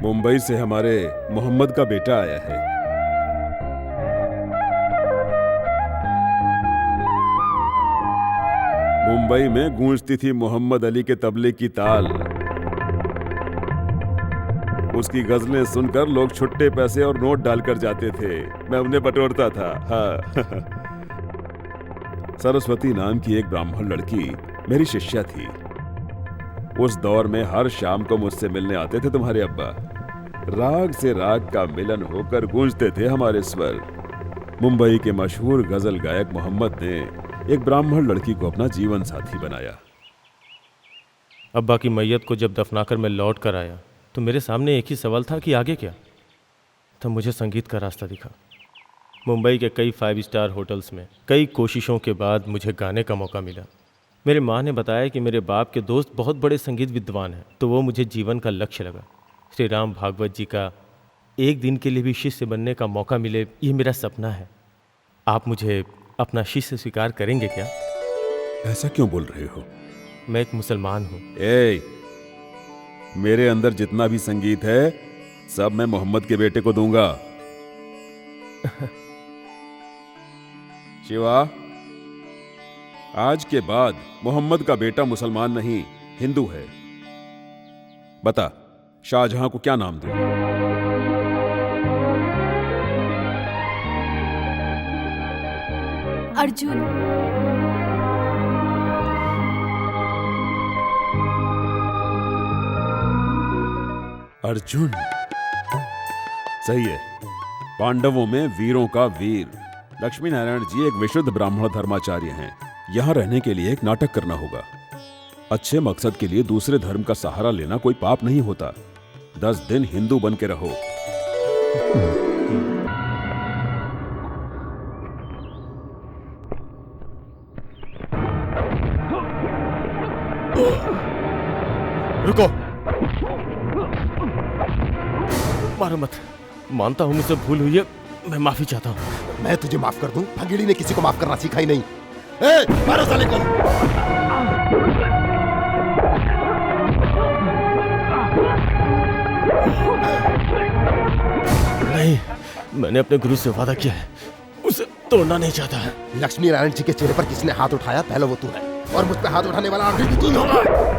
मुंबई से हमारे मोहम्मद का बेटा आया है। मुंबई में गूंजती थी मोहम्मद अली के तबले की ताल। उसकी गजलें सुनकर लोग छुट्टे पैसे और नोट डालकर जाते थे। मैं उन्हें बटोरता था। हाँ। सरस्वती नाम की एक ब्राह्मण लड़की मेरी शिष्या थी। उस दौर में हर शाम को मुझसे मिलने आते थे तुम्हारे अब्बा। राग से राग का मिलन होकर गूंजते थे हमारे स्वर। मुंबई के मशहूर गजल गायक मोहम्मद ने एक ब्राह्मण लड़की को अपना जीवन साथी बनाया। अब्बा की मैयत को जब दफनाकर मैं लौट कर आया तो मेरे सामने एक ही सवाल था कि आगे क्या। तब मुझे संगीत का रास्ता दिखा। मुंबई के कई 5 स्टार होटल्स में कई कोशिशों के बाद मुझे गाने का मौका मिला। मेरे माँ ने बताया कि मेरे बाप के दोस्त बहुत बड़े संगीत विद्वान हैं, तो वो मुझे जीवन का लक्ष्य लगा। श्री राम भागवत जी का एक दिन के लिए भी शिष्य बनने का मौका मिले, ये मेरा सपना है। आप मुझे अपना शिष्य स्वीकार करेंगे क्या? ऐसा क्यों बोल रहे हो? मैं एक मुसलमान हूँ। मेरे अंदर जितना भी संगीत है सब मैं मोहम्मद के बेटे को दूंगा। शिवा, आज के बाद मोहम्मद का बेटा मुसलमान नहीं हिंदू है। बता, शाहजहां को क्या नाम दूं? अर्जुन। अर्जुन सही है। पांडवों में वीरों का वीर। लक्ष्मी नारायण जी एक विशुद्ध ब्राह्मण धर्माचार्य हैं। यहां रहने के लिए एक नाटक करना होगा। अच्छे मकसद के लिए दूसरे धर्म का सहारा लेना कोई पाप नहीं होता। 10 दिन हिंदू बन के रहो। रुको, मारो मत। मानता हूं मुझसे भूल हुई है, मैं माफी चाहता हूं। मैं तुझे माफ कर दूं? भंगीड़ी ने किसी को माफ करना सीखा ही नहीं। मारो साले को। नहीं, मैंने अपने गुरु से वादा किया है, उसे तोड़ना नहीं चाहता। लक्ष्मी नारायण जी के चेहरे पर किसने हाथ उठाया? पहले वो तू है, और मुझ पे हाथ उठाने वाला आखिरी भी तू ही होगा।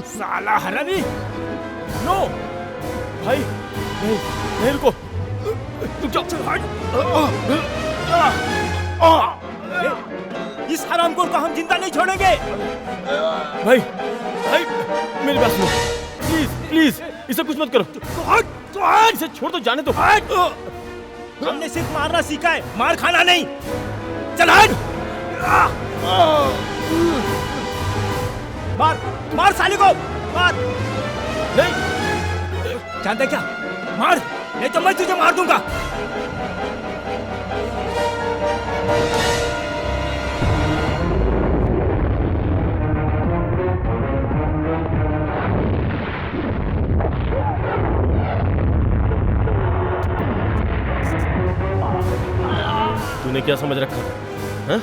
साला हरामी! नो भाई, नहीं, नहीं, रुको, रुक जाओ। इस हरामखोर को हम जिंदा नहीं छोड़ेंगे। भाई, भाई, मेरी बात सुनो, प्लीज, प्लीज, इसे कुछ मत करो। इसे छोड़ दो, जाने दो। हमने सिर्फ मारना सीखा है, मार खाना नहीं। चल हट! मार, मार साले को, मार। नहीं, जानता क्या? मार, नहीं तो मैं तुझे मार दूंगा। क्या समझ रखा है? हाँ?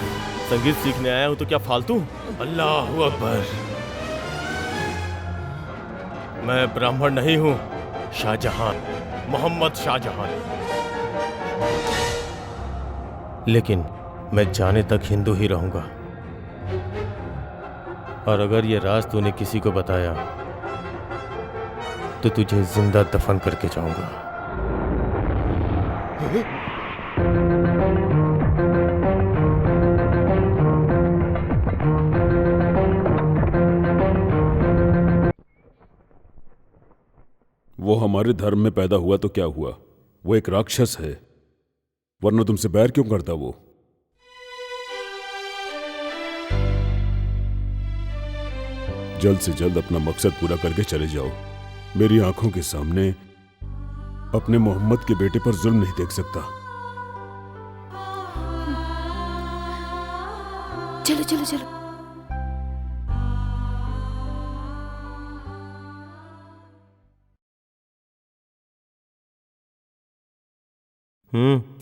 संगीत सीखने आया हूँ तो क्या फालतू? अल्लाह अकबर। मैं ब्राह्मण नहीं हूँ, शाहजहां, मोहम्मद शाहजहां। लेकिन मैं जाने तक हिंदू ही रहूंगा। और अगर ये राज तूने किसी को बताया तो तुझे जिंदा दफन करके जाऊंगा। वो हमारे धर्म में पैदा हुआ तो क्या हुआ, वो एक राक्षस है, वरना तुमसे बैर क्यों करता वो? जल्द से जल्द अपना मकसद पूरा करके चले जाओ। मेरी आंखों के सामने अपने मोहम्मद के बेटे पर जुल्म नहीं देख सकता। चलो चलो चलो।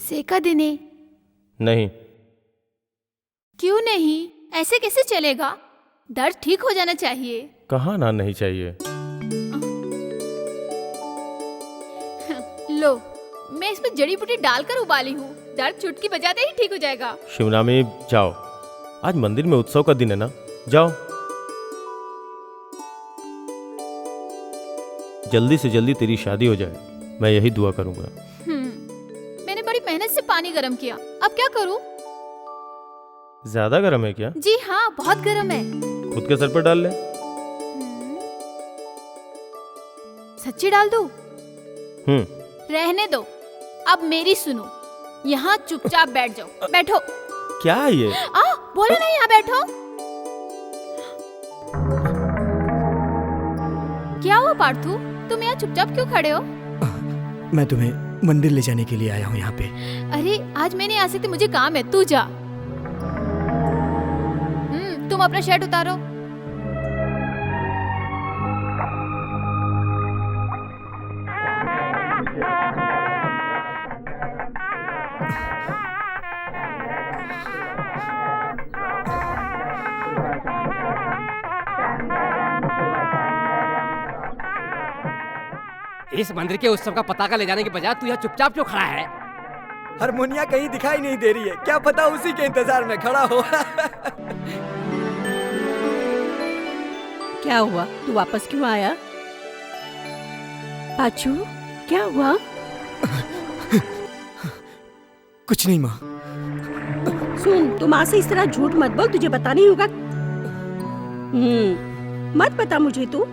सेका देने? नहीं। क्यों नहीं? ऐसे कैसे चलेगा? दर्द ठीक हो जाना चाहिए। कहाँ ना नहीं चाहिए। लो, मैं इसमें जड़ी बूटी डालकर उबाली हूँ, दर्द चुटकी बजाते ही ठीक हो जाएगा। शिवनामी जाओ, आज मंदिर में उत्सव का दिन है ना, जाओ। जल्दी से जल्दी तेरी शादी हो जाए, मैं यही दुआ करूंगा। मैंने बड़ी मेहनत से पानी गर्म किया, अब क्या करूँ? ज्यादा गर्म है क्या? जी हाँ, बहुत गर्म है। खुद के सर पर डाल ले। सच्ची डाल दूं? रहने दो, अब मेरी सुनो। यहाँ चुपचाप बैठ जाओ। बैठो। क्या ये? बोलो नहीं, यहाँ बैठो। क्या हुआ पार्थू, तुम यहाँ चुपचाप क्यों खड़े हो? मैं तुम्हें मंदिर ले जाने के लिए आया हूँ यहाँ पे। अरे आज मैं नहीं आ सकती, मुझे काम है, तू जा। तुम अपना शर्ट उतारो। इस मंदिर के उत्सव का पताका ले जाने के बजाय तू यहाँ चुपचाप क्यों खड़ा है? हारमोनिया कहीं दिखाई नहीं दे रही है, क्या पता उसी के इंतजार में खड़ा हो। क्या हुआ, तू वापस क्यों आया? पाचू, क्या हुआ? कुछ नहीं माँ। सुन, तू माँ से इस तरह झूठ मत बोल, तुझे पता नहीं होगा। मत बता मुझे तू,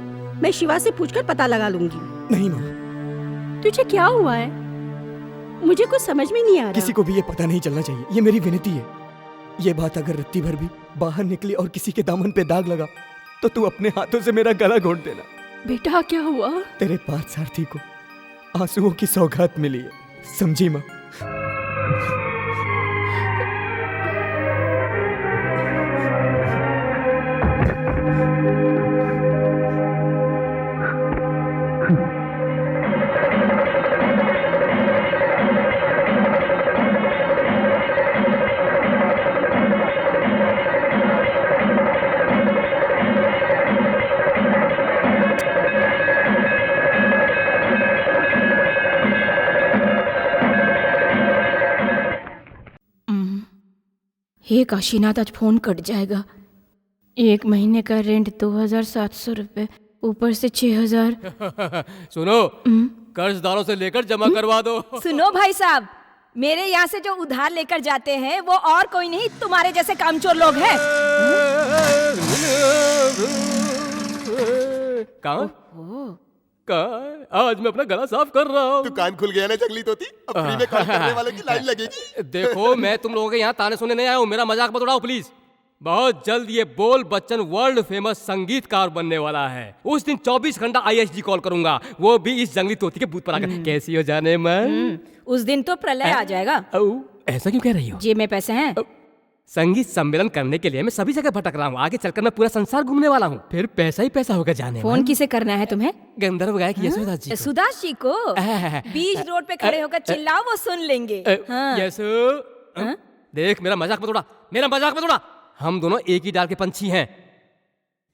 मैं शिवा से पूछकर पता लगा लूंगी। नहीं माँ। तुझे क्या हुआ है? मुझे कुछ समझ में नहीं आ रहा। किसी को भी ये पता नहीं चलना चाहिए, ये मेरी विनती है। ये बात अगर रत्ती भर भी बाहर निकली और किसी के दामन पे दाग लगा तो तू अपने हाथों से मेरा गला घोट देना। बेटा क्या हुआ? तेरे पार्थ सारथी को आंसुओं की सौगात मिली है, समझी माँ? हे काशीनाथ, आज फोन कट जाएगा। 1 महीने का रेंट 2700 रुपए, ऊपर से 6000। सुनो, कर्जदारों से लेकर जमा करवा दो। सुनो भाई साहब, मेरे यहाँ से जो उधार लेकर जाते हैं वो और कोई नहीं, तुम्हारे जैसे कामचोर लोग हैं। आज मैं अपना गला साफ कर रहा हूँ। तू कान खुल गया ना जंगली तोती, अब फ्री में कॉल करने वालों की लाइन लगेगी। देखो, मैं तुम लोगों के यहाँ ताने सुनने नहीं आया हूँ, मेरा मजाक मत उड़ाओ प्लीज। बहुत जल्द ये बोल बच्चन वर्ल्ड फेमस संगीतकार बनने वाला है। उस दिन 24 घंटा ISD कॉल करूंगा, वो भी इस जंगली तोती के बूथ पर आकर। कैसी हो जाने मन? उस दिन तो प्रलय आ जाएगा। ऐसा क्यों कह रही हो? जेब में पैसे हैं? संगीत सम्मेलन करने के लिए मैं सभी जगह भटक रहा हूँ, आगे चलकर मैं पूरा संसार घूमने वाला हूँ, फिर पैसा ही पैसा होगा जाने। फोन किसे करना है तुम्हें? गंधर्व गायक यशोदास जी को। यशोदास जी को? बीच रोड पे खड़े होकर चिल्लाओ, वो सुन लेंगे। यशो देख मेरा मजाक मत उड़ा, मेरा मजाक मत उड़ा। हम दोनों एक ही डाल के पंछी हैं।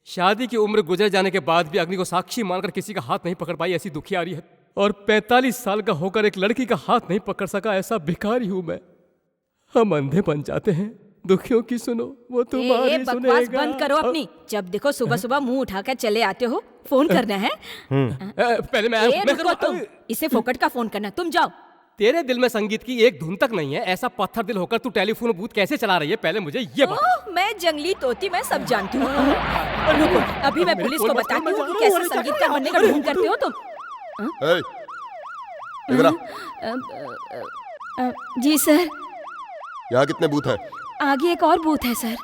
शादी की उम्र गुजर जाने के बाद भी अग्नि को साक्षी मानकर किसी का हाथ नहीं पकड़ पाई ऐसी दुखियारी है, और 45 साल का होकर एक लड़की का हाथ नहीं पकड़ सका ऐसा भिखारी हूं मैं। हम अंधे बन जाते हैं, दुखियों की सुनो वो तुम्हारी बकवास सुनेगा। बंद करो अपनी। जब देखो सुबह सुबह मुंह उठाकर चले आते हो। फोन करना है? पहले मैं रुको तुम, इसे फोकट का फोन करना। तुम जाओ। तेरे दिल में संगीत की एक धुन तक नहीं है, ऐसा पत्थर दिल होकर तू टेलीफोन बूथ कैसे चला रही है? पहले मुझे ये बता। ओह, मैं जंगली तोती, मैं सब जानती हूँ। रुको, अभी मैं पुलिस को बताती हूँ कि कैसे संगीतकार बनने का ढोंग करते हो तुम। ए, इधर आ। जी सर। यहाँ कितने बूथ हैं? आगे एक और बूथ है सर।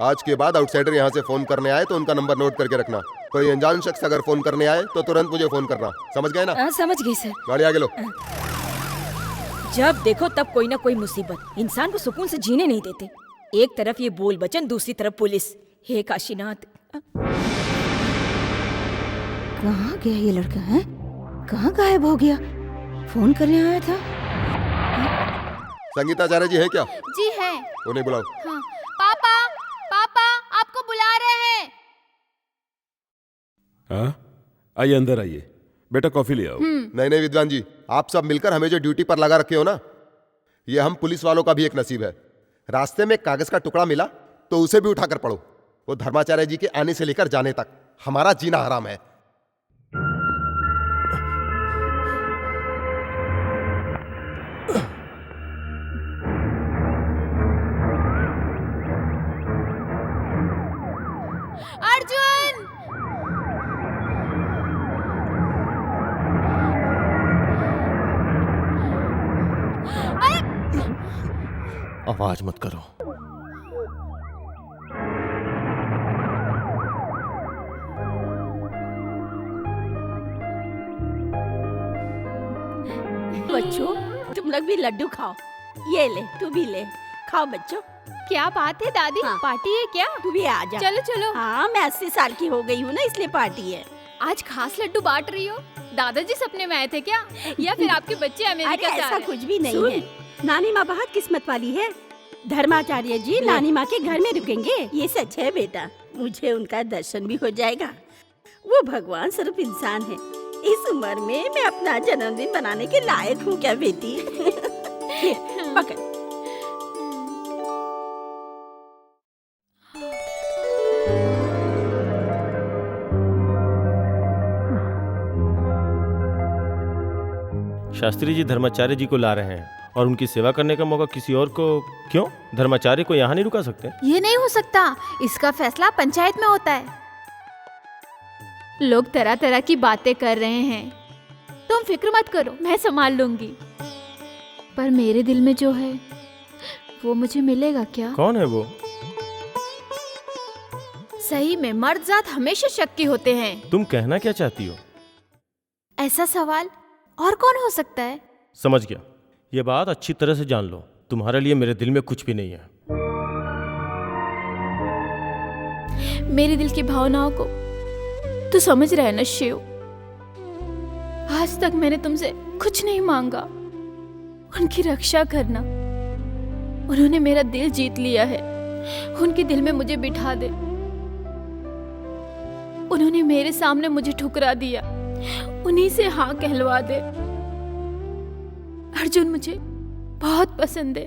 आज के बाद आउटसाइडर यहाँ से फोन करने आए तो उनका नंबर नोट करके रखना। कोई अनजान शख्स अगर फोन करने आए तो तुरंत मुझे फोन करना, समझ गए ना? समझ गई सर। गाड़ी आगे लो। जब देखो तब कोई ना कोई मुसीबत इंसान को सुकून से जीने नहीं देते। एक तरफ ये बोल बचन, दूसरी तरफ पुलिस। हे काशीनाथ, कहाँ गया ये लड़का? है कहाँ गायब हो गया? फोन करने आया था। संगीताचार्य जी है क्या? जी है। उन्हें बुलाओ। हाँ। पापा, पापा आपको बुला रहे हैं। हाँ, आइए अंदर आइए। बेटा कॉफी ले आओ। नहीं विद्वान जी, आप सब मिलकर हमें जो ड्यूटी पर लगा रखे हो ना, ये हम पुलिस वालों का भी एक नसीब है। रास्ते में कागज का टुकड़ा मिला तो उसे भी उठाकर पढ़ो। वो धर्माचार्य जी के आने से लेकर जाने तक हमारा जीना हराम है। अर्जुन! आवाज मत करो। बच्चों, तुम लोग भी लड्डू खाओ। ये ले, तू भी ले, खाओ बच्चों। क्या बात है दादी, हाँ। पार्टी है क्या? तू भी आ जा। चलो चलो। हाँ, मैं 80 साल की हो गई हूँ ना, इसलिए पार्टी है। आज खास लड्डू बांट रही हो? दादाजी सपने में आए थे क्या, या फिर आपके बच्चे अरे अमेरिका से आ ऐसा रहे? कुछ भी नहीं है। नानी माँ बहुत किस्मत वाली है। धर्माचार्य जी नानी माँ के घर में रुकेंगे, ये सच है बेटा। मुझे उनका दर्शन भी हो जाएगा। वो भगवान स्वरूप इंसान है। इस उम्र में मैं अपना जन्मदिन बनाने के लायक हूँ क्या बेटी? ये, पकड़। शास्त्री जी धर्माचार्य जी को ला रहे हैं और उनकी सेवा करने का मौका किसी और को क्यों? धर्माचार्य को यहाँ नहीं रुका सकते? ये नहीं हो सकता, इसका फैसला पंचायत में होता है। लोग तरह तरह की बातें कर रहे हैं, तुम फिक्र मत करो, मैं संभाल लूंगी। पर मेरे दिल में जो है वो मुझे मिलेगा क्या? कौन है वो? सही में मर्द जात हमेशा शक्की होते हैं। तुम कहना क्या चाहती हो? ऐसा सवाल और कौन हो सकता है? समझ गया। ये बात अच्छी तरह से जान लो, तुम्हारे लिए मेरे दिल में कुछ भी नहीं है। मेरे दिल की भावनाओं को तू समझ रहा है ना शिव? आज तक मैंने तुमसे कुछ नहीं मांगा, उनकी रक्षा करना। उन्होंने मेरा दिल जीत लिया है, उनके दिल में मुझे बिठा दे। उन्होंने मेरे सामने मुझे ठुकरा दिया, उन्हीं से हाँ कहलवा दे। अर्जुन मुझे बहुत पसंद है,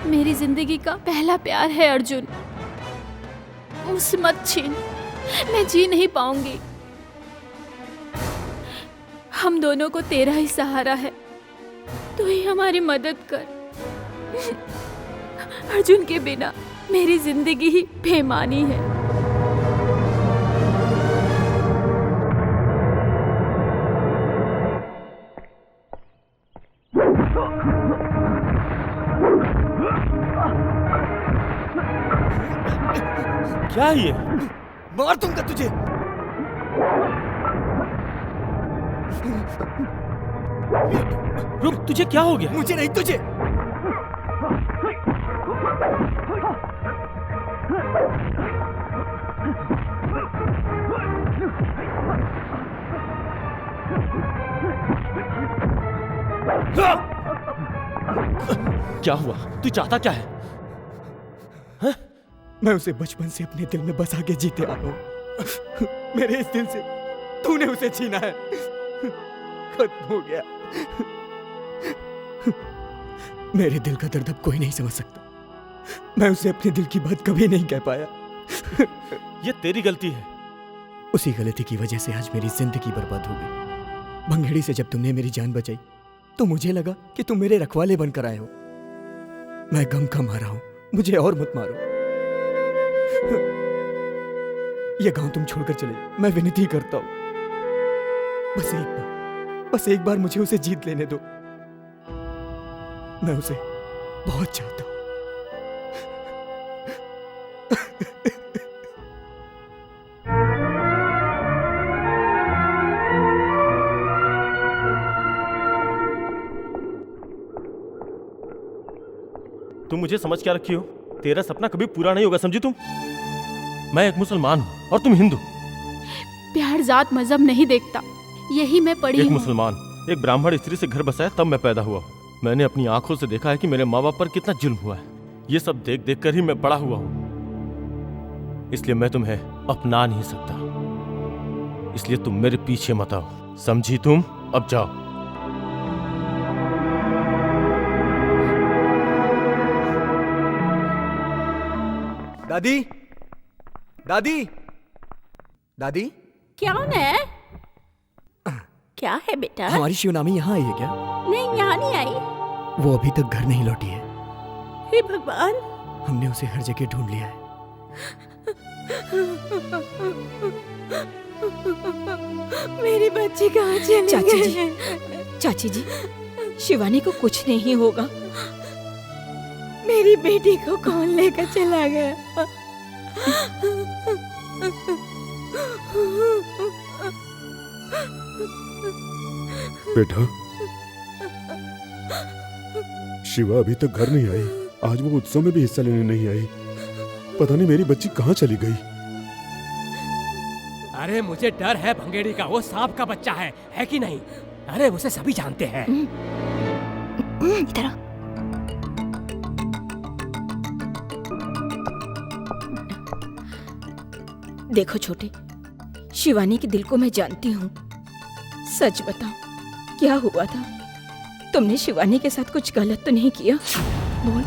मेरी जिंदगी का पहला प्यार है अर्जुन। मुझसे मत छीन, मैं जी नहीं पाऊंगी। हम दोनों को तेरा ही सहारा है, तू ही हमारी मदद कर। अर्जुन के बिना मेरी जिंदगी ही बेमानी है। क्या ये? मार दूंगा तुझे। रुक, तुझे क्या हो गया? मुझे नहीं, तुझे। क्या हुआ? तू चाहता क्या है? मैं उसे बचपन से अपने दिल में बसा के जीते आ रहा हूं। मेरे इस दिल से तूने उसे छीना है। खत्म हो गया। मेरे दिल का दर्द अब कोई नहीं समझ सकता। मैं उसे अपने दिल की बात कभी नहीं कह पाया। ये तेरी गलती है। उसी गलती की वजह से आज मेरी जिंदगी बर्बाद हो गई। भंगेड़ी से जब तुमने मेरी जान बचाई तो मुझे लगा कि तुम मेरे रखवाले बनकर आए हो। मैं गम का मारा हूं, मुझे और मत मारो। यह गांव तुम छोड़कर चले जाओ, मैं विनती करता हूं। बस एक बार मुझे उसे जीत लेने दो। मैं उसे बहुत चाहता हूं। तुम मुझे समझ क्या रखी हो? तेरा सपना कभी पूरा नहीं होगा, समझी तुम? मैं एक मुसलमान हूँ और तुम हिंदू। प्यार जात मजहब नहीं देखता, यही मैं पढ़ी एक हूँ। मुसलमान एक ब्राह्मण स्त्री से घर बसाया तब मैं पैदा हुआ हूँ। मैंने अपनी आंखों से देखा है कि मेरे माँ बाप पर कितना जुल्म हुआ है। ये सब देख देख कर ही मैं बड़ा हुआ हूँ। इसलिए मैं तुम्हें अपना नहीं सकता। इसलिए तुम मेरे पीछे मत आओ, समझी तुम? अब जाओ। दादी, दादी, दादी, कौन है? क्या है बेटा? हमारी शिवनामी यहाँ आई है क्या? नहीं, यहाँ नहीं आई। वो अभी तक घर नहीं लौटी है। हे भगवान, हमने उसे हर जगह ढूंढ लिया है। मेरी बच्ची कहाँ चली चाची गई? जी, चाची जी, शिवानी को कुछ नहीं होगा। मेरी बेटी को कौन लेकर चला गया? बेटा, शिवा अभी तक घर नहीं आई। आज वो उत्सव में भी हिस्सा लेने नहीं आई। पता नहीं मेरी बच्ची कहाँ चली गई। अरे मुझे डर है भंगेड़ी का, वो सांप का बच्चा है कि नहीं? अरे उसे सभी जानते हैं। इधर आ। देखो छोटे, शिवानी के दिल को मैं जानती हूँ। सच बताओ, क्या हुआ था? तुमने शिवानी के साथ कुछ गलत तो नहीं किया? बोल।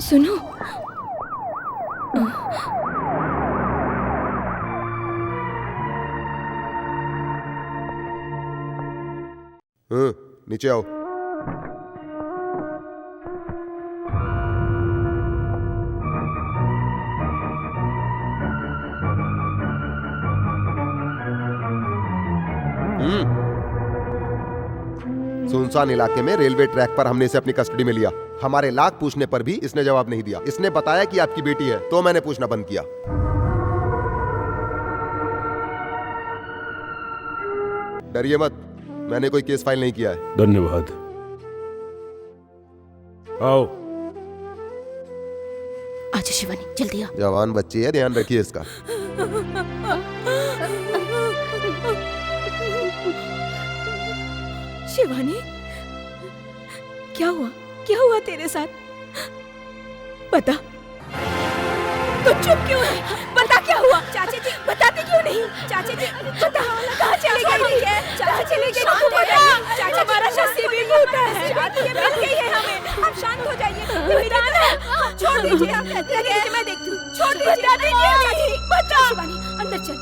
सुनो, नीचे आओ। सुनसान इलाके में रेलवे ट्रैक पर हमने इसे अपनी कस्टडी में लिया। हमारे लाख पूछने पर भी इसने जवाब नहीं दिया। इसने बताया कि आपकी बेटी है, तो मैंने पूछना बंद किया। डरिए मत, मैंने कोई केस फाइल नहीं किया है। धन्यवाद। आओ। आजा शिवानी, जल्दी आ। जवान बच्ची है, ध्यान रखिए इसका। शिवानी, क्या हुआ? क्या हुआ तेरे साथ? बता। तो चुप क्यों है? बता क्या हुआ? चाची जी, बताते क्यों नहीं? चाची जी, बता, कहाँ चली गई है? चाची चली गई तो बता। चाची, हमारा नसीब भी टूटा है। ये मिल गई है हमें। आप शांत हो जाइए। ये मेरी है। छोड़ दीजिए, आप लगे मैं देखती हूँ। छोड़ दीजिए, बता। शिवानी, अंदर चल।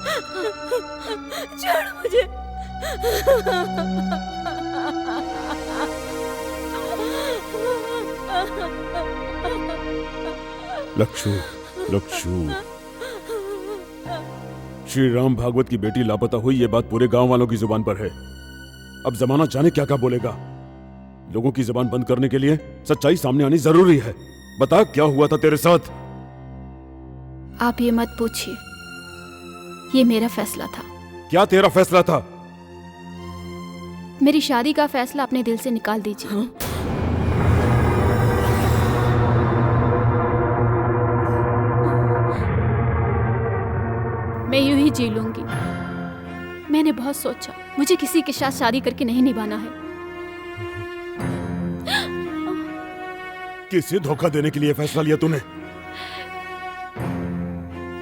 छोड़ मुझे। लक्षु, लक्षु, श्री राम भागवत की बेटी लापता हुई, ये बात पूरे गांव वालों की जुबान पर है। अब जमाना जाने क्या क्या बोलेगा। लोगों की जुबान बंद करने के लिए सच्चाई सामने आनी जरूरी है। बता, क्या हुआ था तेरे साथ? आप ये मत पूछिए, ये मेरा फैसला था। क्या तेरा फैसला था? मेरी शादी का फैसला अपने दिल से निकाल दीजिए। हाँ? मैं यूं ही जी लूंगी। मैंने बहुत सोचा, मुझे किसी के साथ शादी करके नहीं निभाना है। किसे धोखा देने के लिए फैसला लिया तूने?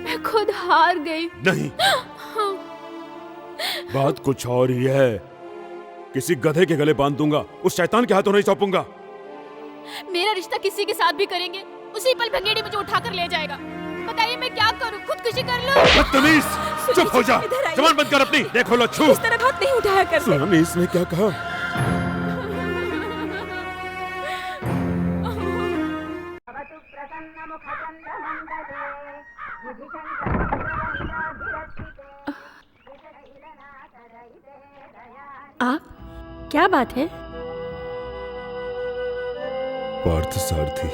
मैं खुद हार गई। नहीं, बात कुछ और ही है। किसी गधे के गले बांध दूंगा, उस शैतान के हाथों नहीं सौंपूंगा। मेरा रिश्ता किसी के साथ भी करेंगे, उसी पल भंगेड़ी मुझे उठा कर ले जाएगा। बताइए मैं क्या करूं? खुदकुशी कर लूं? बदतमीज, चुप हो जा। जबान बंद कर अपनी। देखो लच्छू, इस तरह हाथ नहीं उठाया कर। सुना नहीं इसने क्या कहा? आप, क्या बात है? पार्थ सारथी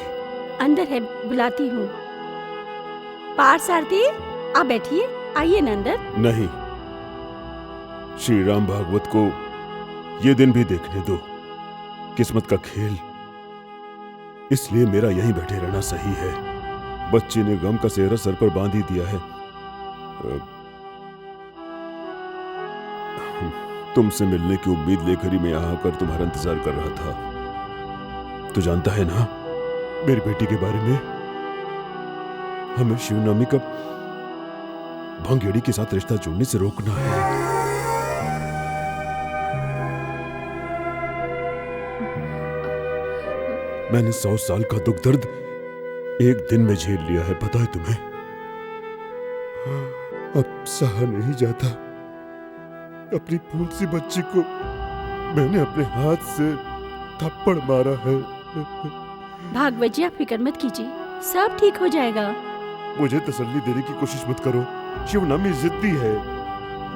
अंदर है, बुलाती हूँ। पार्थ सारथी, आप बैठिए, आइए ना अंदर। नहीं, श्री राम भागवत को ये दिन भी देखने दो। किस्मत का खेल, इसलिए मेरा यहीं बैठे रहना सही है। बच्चे ने गम का सेहरा सर पर बांध ही दिया है। तुमसे मिलने की उम्मीद लेकर ही मैं यहां आकर तुम्हारा इंतजार कर रहा था। तू जानता है ना मेरी बेटी के बारे में? हमें शिवनामी का भंगेड़ी के साथ रिश्ता जोड़ने से रोकना है। मैंने 100 साल का दुख दर्द एक दिन में झेल लिया है, पता है तुम्हें? अब सहा नहीं जाता। अपनी फूल सी बच्ची को मैंने अपने हाथ से थप्पड़ मारा है। भागवत जी, आप फिक्र मत कीजिए, सब ठीक हो जाएगा। मुझे तसल्ली देने की कोशिश मत करो। शिवनामी जिद्दी है।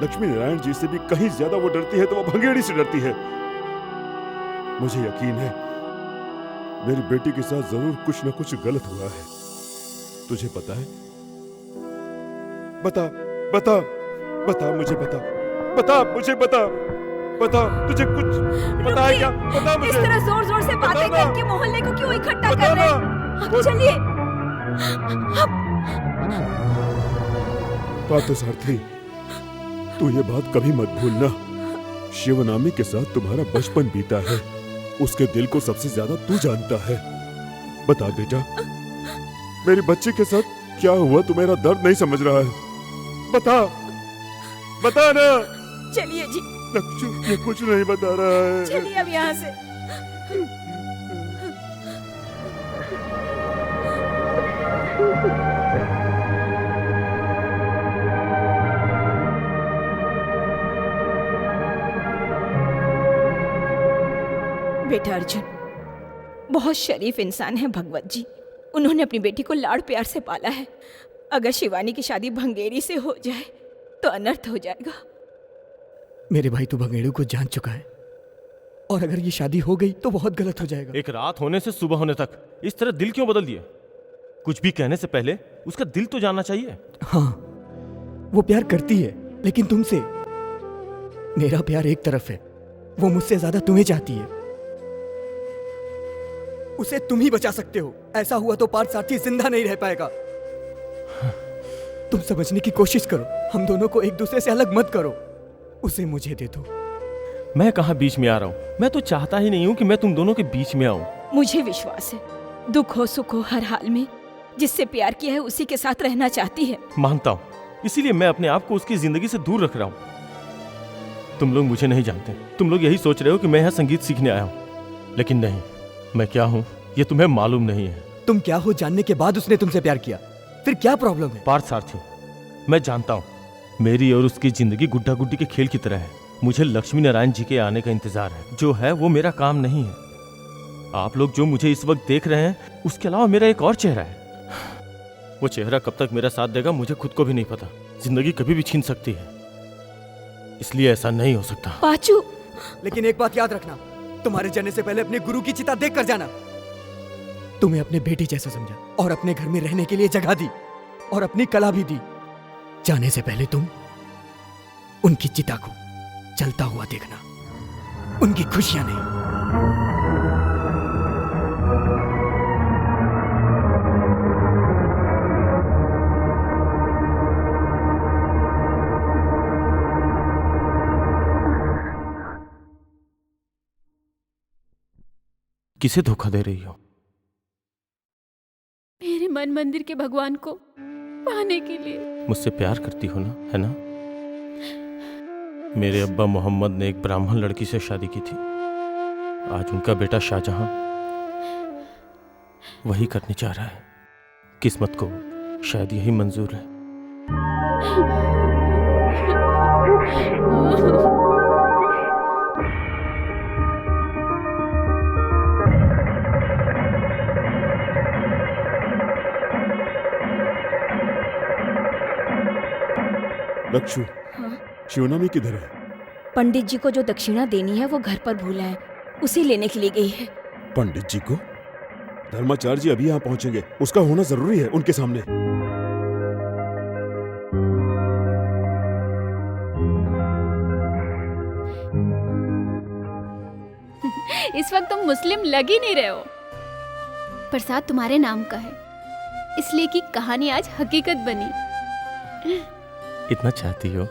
लक्ष्मी नारायण जी से भी कहीं ज्यादा वो डरती है तो वो भंगेड़ी से डरती है। मुझे यकीन है मेरी बेटी के साथ जरूर कुछ न कुछ गलत हुआ है। तुझे पता है? बता बता बता, मुझे बता, बता मुझे, बता बता, तुझे कुछ पता है क्या? बता मुझे। इस तरह जोर जोर से बातें करके मोहल्ले को क्यों इकट्ठा कर रहे हैं? अब चलिए। पार्थसारथी, तू ये बात कभी मत भूलना। शिवनामी के साथ तुम्हारा बचपन बीता है। उसके दिल को सबसे ज्यादा तू जानता है। बता बेटा, मेरी बच्ची के साथ क्या हुआ? तू मेरा दर्द नहीं समझ रहा है। बता, बता ना। चलिए जी। लक्ष्मी, ये कुछ नहीं बता रहा है। चलिए अब यहाँ से। बेटा अर्जुन बहुत शरीफ इंसान है भगवत जी। उन्होंने अपनी बेटी को लाड़ प्यार से पाला है। अगर शिवानी की शादी भंगेरी से हो जाए तो अनर्थ हो जाएगा। मेरे भाई तो भंगेड़ू को जान चुका है, और अगर ये शादी हो गई तो बहुत गलत हो जाएगा। एक रात होने से सुबह होने तक इस तरह दिल क्यों बदल दिए? कुछ भी कहने से पहले उसका दिल तो जानना चाहिए। हाँ, वो प्यार करती है, लेकिन तुमसे। मेरा प्यार एक तरफ है, वो मुझसे ज्यादा तुम्हें चाहती है। उसे तुम ही बचा सकते हो। ऐसा हुआ तो पार्थ सारथी जिंदा नहीं रह पाएगा। तुम समझने की कोशिश करो। हम दोनों को एक दूसरे से अलग मत करो। उसे मुझे दे दो। मैं कहाँ बीच में आ रहा हूँ? मैं तो चाहता ही नहीं हूँ कि मैं तुम दोनों के बीच में आऊँ। मुझे विश्वास है, दुख हो सुख हो हर हाल में जिससे प्यार किया है उसी के साथ रहना चाहती है। मानता हूँ, इसीलिए मैं अपने आप को उसकी जिंदगी से दूर रख रहा हूँ। तुम लोग मुझे नहीं जानते। तुम लोग यही सोच रहे हो कि मैं यहाँ संगीत सीखने आया हूँ, लेकिन नहीं, मैं क्या हूँ ये तुम्हें मालूम नहीं है। तुम क्या हो जानने के बाद उसने तुमसे प्यार किया, फिर क्या प्रॉब्लम है? पार्थ सारथी, मैं जानता हूँ मेरी और उसकी जिंदगी गुड्डा गुड्डी के खेल की तरह है। मुझे लक्ष्मी नारायण जी के आने का इंतजार है। जो है वो मेरा काम नहीं है। आप लोग जो मुझे इस वक्त देख रहे हैं, उसके अलावा मेरा एक और चेहरा है। वो चेहरा कब तक मेरा साथ देगा मुझे खुद को भी नहीं पता। जिंदगी कभी भी छीन सकती है, इसलिए ऐसा नहीं हो सकता। पाचू, लेकिन एक बात याद रखना, तुम्हारे जाने से पहले अपने गुरु की चिता देख कर जाना। तुम्हें अपने बेटी जैसा समझा और अपने घर में रहने के लिए जगह दी और अपनी कला भी दी। जाने से पहले तुम उनकी चिता को जलता हुआ देखना, उनकी खुशियां नहीं। किसे धोखा दे रही हो? मन मंदिर के भगवान को पाने के लिए। मुझसे प्यार करती हो ना, है ना? मेरे अब्बा मोहम्मद ने एक ब्राह्मण लड़की से शादी की थी। आज उनका बेटा शाहजहां वही करने जा रहा है। किस्मत को शायद यही मंजूर है। लक्षु, शिवनामी किधर है? पंडित जी को जो दक्षिणा देनी है वो घर पर भूला है, उसी लेने के लिए गई है। पंडित जी को? धर्माचार्य जी अभी यहाँ पहुंचेंगे, उसका होना जरूरी है उनके सामने। इस वक्त तुम मुस्लिम लग ही नहीं रहे हो। प्रसाद तुम्हारे नाम का है, इसलिए कि कहानी आज हकीकत बनी। इतना चाहती हो?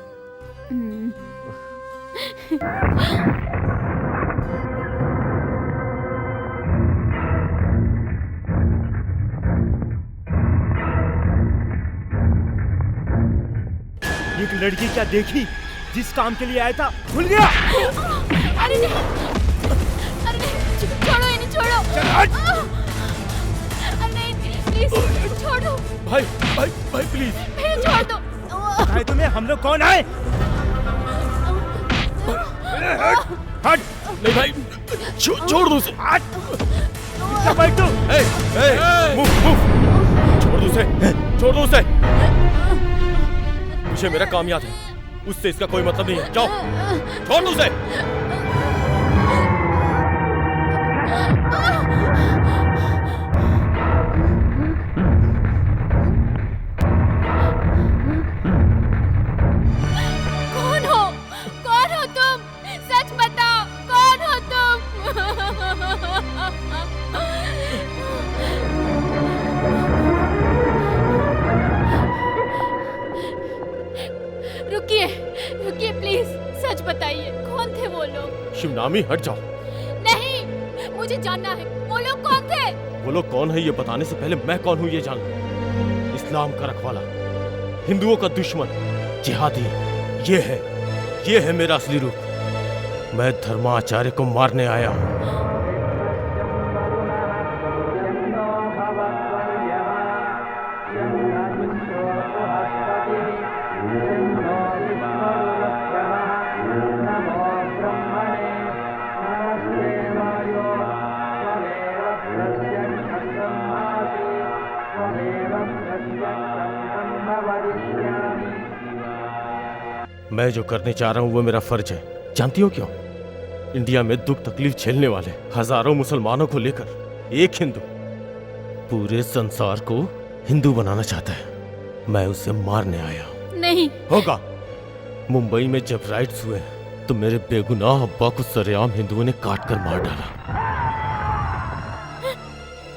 एक लड़की क्या देखी, जिस काम के लिए आया था भूल गया। अरे नहीं, अरे नहीं, छोड़ो इन्हें, छोड़ो। अरे नहीं, प्लीज छोड़ो। भाई भाई भाई प्लीज फिर छोड़ दो। भाई तुम्हें हम लोग कौन आए? हट। नहीं भाई, छोड़ दो उसे। भाई तू छोड़ दो उसे, छोड़ दो उसे। मुझे मेरा काम याद है, उससे इसका कोई मतलब नहीं है। जाओ, छोड़ दो उसे। कौन हो तुम? सच बताओ, कौन हो तुम? रुकिए, रुकिए प्लीज, सच बताइए, कौन थे वो लोग? शिवनामी हट जाओ। नहीं, मुझे जानना है, वो लोग कौन थे? वो लोग कौन है ये बताने से पहले मैं कौन हूँ ये जान लो। इस्लाम का रखवाला, हिंदुओं का दुश्मन, जिहादी, ये है मेरा असली रूप। मैं धर्माचार्य को मारने आया हूँ। मैं जो करने चाह रहा हूँ वो मेरा फर्ज है। जानती हो क्यों? इंडिया में दुख तकलीफ झेलने वाले हजारों मुसलमानों को लेकर एक हिंदू पूरे संसार को हिंदू बनाना चाहता है। मैं उसे मारने आया हूँ। नहीं होगा। मुंबई में जब राइट्स हुए तो मेरे बेगुनाह अब्बा को सरेआम हिंदुओं ने काट कर मार डाला,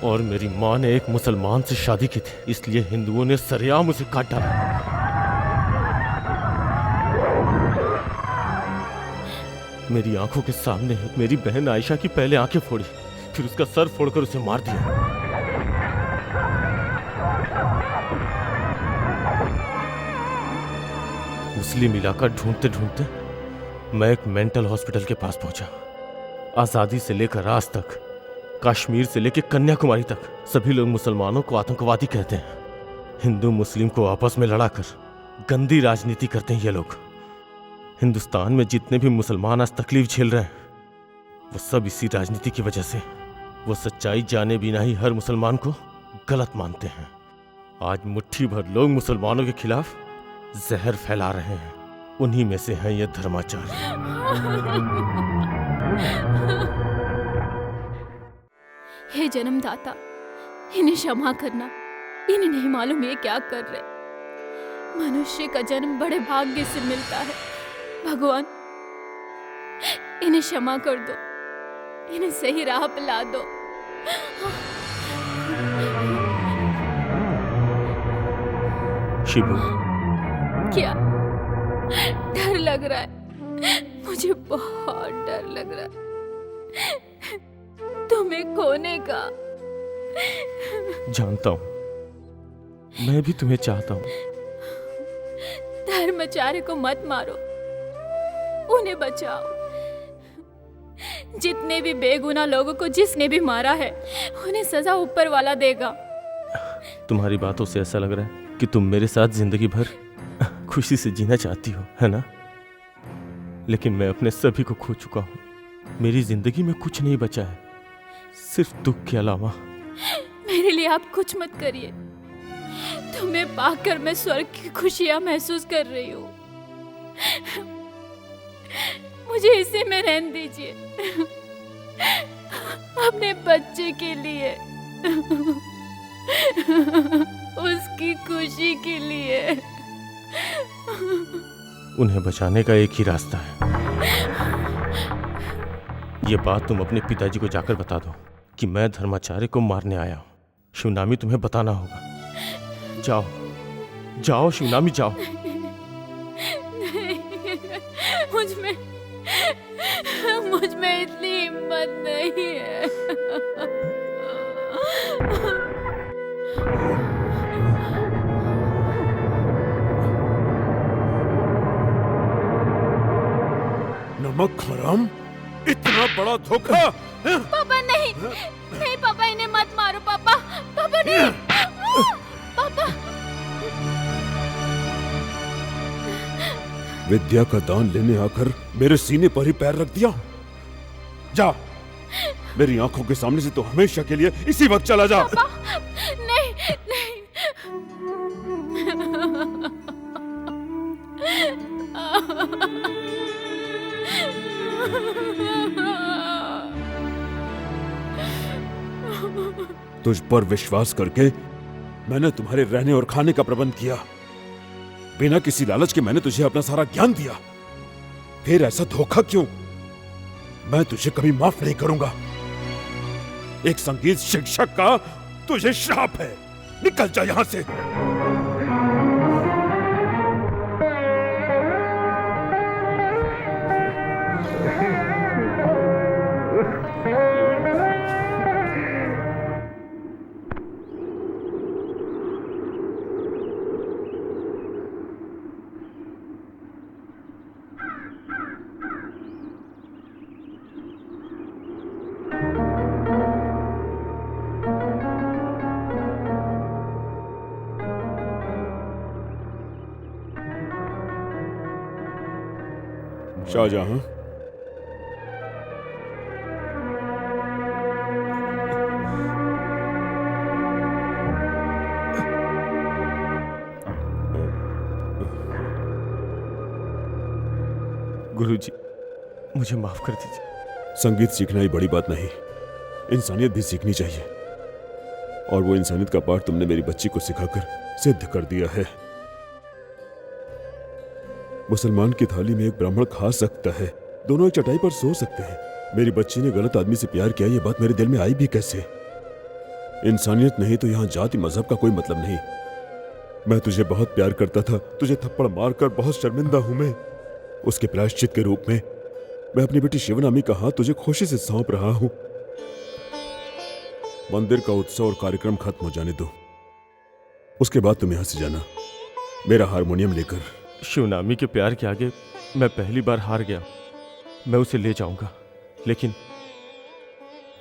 और मेरी माँ ने एक मुसलमान से शादी की थी, इसलिए हिंदुओं ने सरेआम उसे काट डाला। मेरी आंखों के सामने मेरी बहन आयशा की पहले आंखें फोड़ी, फिर उसका सर फोड़कर उसे मार दिया। मुस्लिम इलाका ढूंढते ढूंढते मैं एक मेंटल हॉस्पिटल के पास पहुंचा। आजादी से लेकर आज तक, कश्मीर से लेकर कन्याकुमारी तक सभी लोग मुसलमानों को आतंकवादी कहते हैं। हिंदू मुस्लिम को आपस में लड़ाकर गंदी राजनीति करते हैं ये लोग। हिंदुस्तान में जितने भी मुसलमान आज तकलीफ झेल रहे हैं वो सब इसी राजनीति की वजह से। वो सच्चाई जाने बिना ही हर मुसलमान को गलत मानते हैं। आज मुट्ठी भर लोग मुसलमानों के खिलाफ जहर फैला रहे हैं, उन्हीं में से हैं ये धर्माचार्य। हे जन्मदाता, इन्हें क्षमा करना। इन्हें नहीं मालूम ये क्या कर रहे। मनुष्य का जन्म बड़े भाग्य से मिलता है। भगवान, इन्हें क्षमा कर दो, इन्हें सही राह पे ला दो। शिबू, क्या डर लग रहा है? मुझे बहुत डर लग रहा है तुम्हें खोने का। जानता हूं, मैं भी तुम्हें चाहता हूँ। धर्माचार्य को मत मारो, उन्हें बचाओ। जितने भी बेगुनाह लोगों को जिसने भी मारा है, उन्हें सजा ऊपर वाला देगा। तुम्हारी बातों से ऐसा लग रहा है कि तुम मेरे साथ जिंदगी भर खुशी से जीना चाहती हो, है ना? लेकिन मैं अपने सभी को खो चुका हूँ। मेरी जिंदगी में कुछ नहीं बचा है, सिर्फ दुख के अलावा। मेरे लिए आप कुछ मत करिए। तुम्हें पाकर मैं स्वर्ग की खुशियां महसूस कर रही हूँ। मुझे इसी में रहने दीजिए, अपने बच्चे के लिए, उसकी खुशी के लिए। उन्हें बचाने का एक ही रास्ता है। ये बात तुम अपने पिताजी को जाकर बता दो कि मैं धर्माचार्य को मारने आया हूँ। शिवनामी तुम्हें बताना होगा। जाओ जाओ शिवनामी, जाओ। मुझ में इतनी हिम्मत नहीं है। नमक हराम, इतना बड़ा धोखा। पापा नहीं, नहीं पापा, इन्हें मत मारो पापा। पापा नहीं, पापा। विद्या का दान लेने आकर मेरे सीने पर ही पैर रख दिया। जा, मेरी आंखों के सामने से तो हमेशा के लिए इसी वक्त चला जा। पापा, नहीं, नहीं। तुझ पर विश्वास करके मैंने तुम्हारे रहने और खाने का प्रबंध किया। बिना किसी लालच के मैंने तुझे अपना सारा ज्ञान दिया, फिर ऐसा धोखा क्यों? मैं तुझे कभी माफ नहीं करूंगा। एक संगीत शिक्षक का तुझे श्राप है। निकल जा यहां से। शाहजहां, गुरुजी, मुझे माफ कर दीजिए। संगीत सीखना ही बड़ी बात नहीं, इंसानियत भी सीखनी चाहिए। और वो इंसानियत का पाठ तुमने मेरी बच्ची को सिखाकर सिद्ध कर दिया है। मुसलमान की थाली में एक ब्राह्मण खा सकता है, दोनों एक चटाई पर सो सकते हैं। मेरी बच्ची ने गलत आदमी से प्यार किया, ये बात मेरे दिल में आई भी कैसे? इंसानियत नहीं तो यहाँ जाति मजहब का कोई मतलब नहीं। मैं तुझे बहुत प्यार करता था, तुझे थप्पड़ मारकर बहुत शर्मिंदा हूं मैं। उसके प्रायश्चित के रूप में मैं अपनी बेटी शिवनामी का हाथ तुझे खुशी से सौंप रहा हूं। मंदिर का उत्सव और कार्यक्रम खत्म हो जाने दो, उसके बाद तुम यहां से जाना मेरा हारमोनियम लेकर। शिवनामी के प्यार के आगे मैं पहली बार हार गया। मैं उसे ले जाऊंगा, लेकिन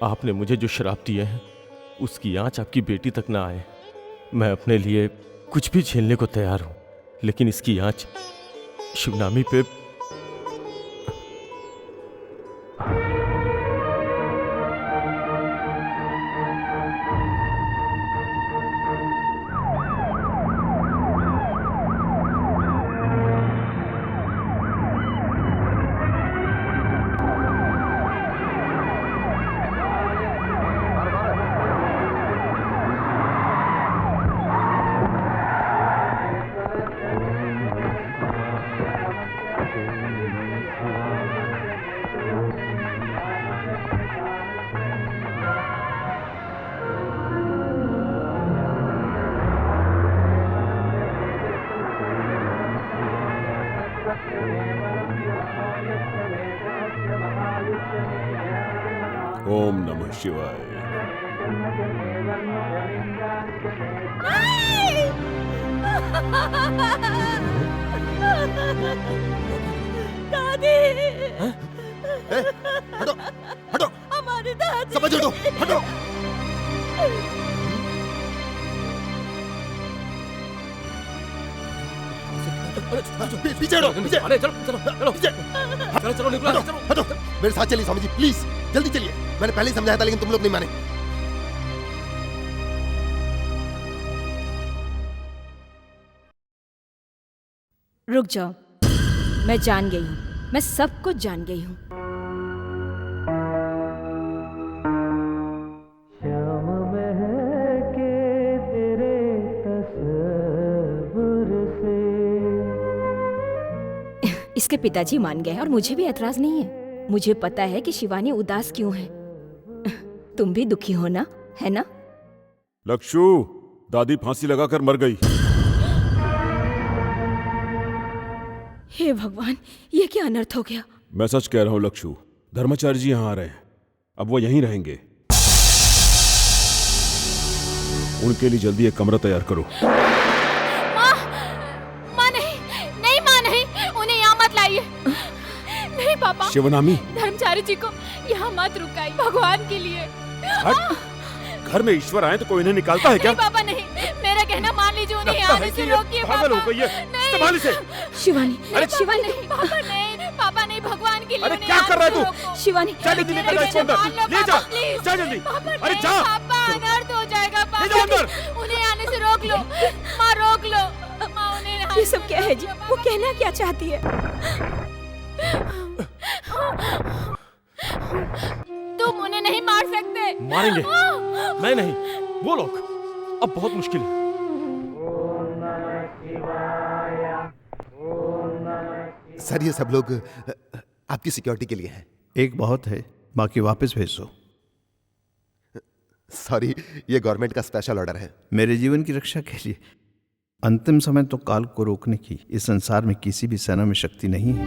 आपने मुझे जो श्राप दिए हैं उसकी आंच आपकी बेटी तक ना आए। मैं अपने लिए कुछ भी झेलने को तैयार हूं, लेकिन इसकी आंच शिवनामी पे ओम नमः शिवाय। नहीं! दादी, हटो हटो, हमारी दादी। समझ हटो हटो। पीछे हटो, पीछे। अरे चलो चलो चलो पीछे। चलो चलो निकलो हटो, चलो हटो। मेरे साथ चलिए स्वामी जी, प्लीज जल्दी चलिए। मैंने पहले ही समझाया था लेकिन तुम लोग नहीं माने। रुक जाओ, मैं जान गई हूँ, मैं सब कुछ जान गई हूँ। श्याम महके तेरे तस्वुर से। इसके पिताजी मान गए और मुझे भी एतराज नहीं है। मुझे पता है कि शिवानी उदास क्यों है। तुम भी दुखी हो ना, है ना? लक्षु, दादी फांसी लगाकर मर गई। हे भगवान, ये क्या अनर्थ हो गया? मैं सच कह रहा हूँ लक्षु, धर्माचार्य जी यहाँ आ रहे हैं। अब वो यहीं रहेंगे। उनके लिए जल्दी एक कमरा तैयार करो। माँ नहीं, नहीं माँ नहीं, उन्हें यहाँ मत लाइए। नहीं पापा, शिवनामी, धर्मचारी जी को यहाँ मत रुकाइए, भगवान के लिए। घर में ईश्वर आए तो कोई इन्हें निकालता है क्या? नहीं पापा नहीं, मेरा कहना मान लीजिए, उन्हें यहाँ आने से रोकिए पापा। पागल हो गई है, संभाल इसे। शिवानी, अरे शिवानी नहीं, पापा नहीं, पापा नहीं, भगवान के लिए अरे उन्हें क्या यहाँ कर रहा है से तू? रोको। शिवानी, जा जल्दी निकल इसको अंदर, ले जा, जा जल्दी। अरे जा, पापा अनर्थ हो जाएगा ले जाओ पापा, अंदर। उन्हें आने से रोक लो। माँ रोक लो, माँ उन्हें। ये सब क्या है जी? वो कहना क्या चाहती है? तुम उन्हें नहीं मार सकते। मारेंगे, मैं नहीं, वो लोग। अब बहुत मुश्किल है। सर ये सब लोग आपकी सिक्योरिटी के लिए हैं। एक बहुत है, बाकी वापस भेज दो। सॉरी, ये गवर्नमेंट का स्पेशल ऑर्डर है। मेरे जीवन की रक्षा के लिए। अंतिम समय तो काल को रोकने की इस संसार में किसी भी सेना में शक्ति नहीं है।